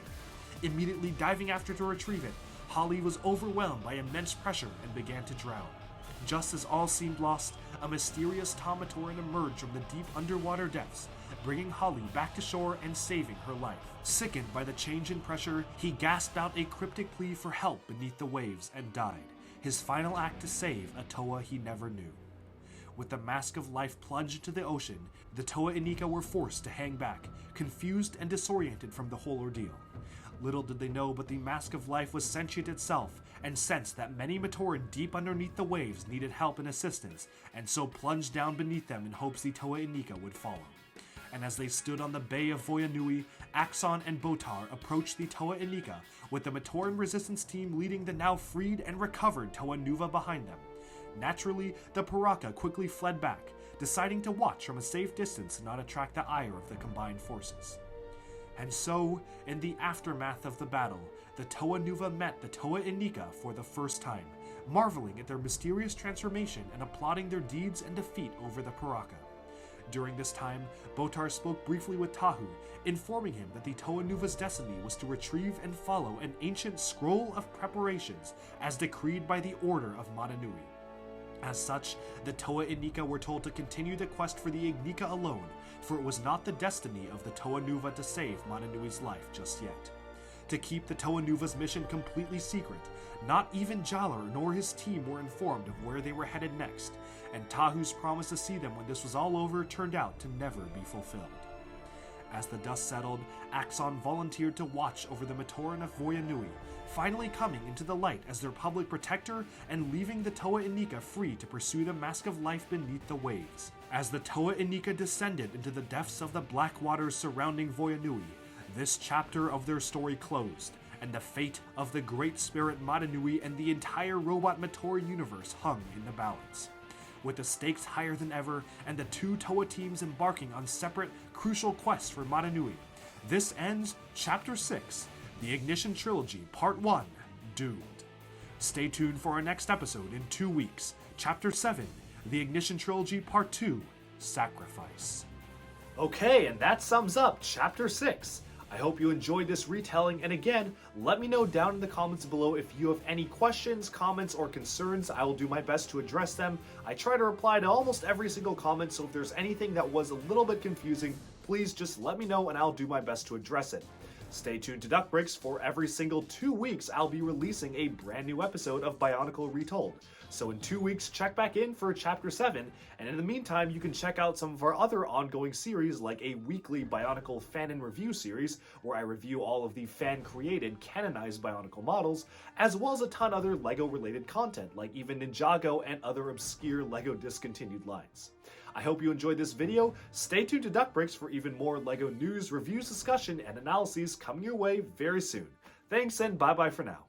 Immediately diving after to retrieve it, Holly was overwhelmed by immense pressure and began to drown. Just as all seemed lost, a mysterious Tomatoran emerged from the deep underwater depths, bringing Holly back to shore and saving her life. Sickened by the change in pressure, he gasped out a cryptic plea for help beneath the waves and died, his final act to save a Toa he never knew. With the mask of life plunged into the ocean, the Toa Inika were forced to hang back, confused and disoriented from the whole ordeal. Little did they know, but the mask of life was sentient itself, and sensed that many Matoran deep underneath the waves needed help and assistance, and so plunged down beneath them in hopes the Toa Inika would follow. And as they stood on the bay of Voyanui, Axon and Botar approached the Toa Inika, with the Matoran resistance team leading the now freed and recovered Toa Nuva behind them. Naturally, the Piraka quickly fled back, deciding to watch from a safe distance and not attract the ire of the combined forces. And so, in the aftermath of the battle, the Toa Nuva met the Toa Inika for the first time, marveling at their mysterious transformation and applauding their deeds and defeat over the Piraka. During this time, Botar spoke briefly with Tahu, informing him that the Toa Nuva's destiny was to retrieve and follow an ancient scroll of preparations as decreed by the Order of Madanui. As such, the Toa Inika were told to continue the quest for the Ignika alone, for it was not the destiny of the Toa Nuva to save Mananui's life just yet. To keep the Toa Nuva's mission completely secret, not even Jalar nor his team were informed of where they were headed next, and Tahu's promise to see them when this was all over turned out to never be fulfilled. As the dust settled, Axon volunteered to watch over the Matoran of Voyanui, finally coming into the light as their public protector and leaving the Toa Inika free to pursue the mask of life beneath the waves. As the Toa Inika descended into the depths of the black waters surrounding Voyanui, this chapter of their story closed, and the fate of the Great Spirit Madanui and the entire Robot Matoran universe hung in the balance. With the stakes higher than ever, and the two Toa teams embarking on separate, crucial quests for Madanui, this ends Chapter 6, the Ignition Trilogy, Part 1, Doomed. Stay tuned for our next episode in 2 weeks, Chapter 7, the Ignition Trilogy, Part 2, Sacrifice. Okay, and that sums up Chapter 6. I hope you enjoyed this retelling, and again, let me know down in the comments below if you have any questions, comments, or concerns. I will do my best to address them. I try to reply to almost every single comment, so if there's anything that was a little bit confusing, please just let me know and I'll do my best to address it. Stay tuned to Duck Breaks, for every single 2 weeks I'll be releasing a brand new episode of Bionicle Retold. So in 2 weeks, check back in for Chapter 7, and in the meantime, you can check out some of our other ongoing series, like a weekly Bionicle fan and review series, where I review all of the fan-created, canonized Bionicle models, as well as a ton other LEGO-related content, like even Ninjago and other obscure LEGO discontinued lines. I hope you enjoyed this video. Stay tuned to Duck Breaks for even more LEGO news, reviews, discussion, and analyses coming your way very soon. Thanks, and bye-bye for now.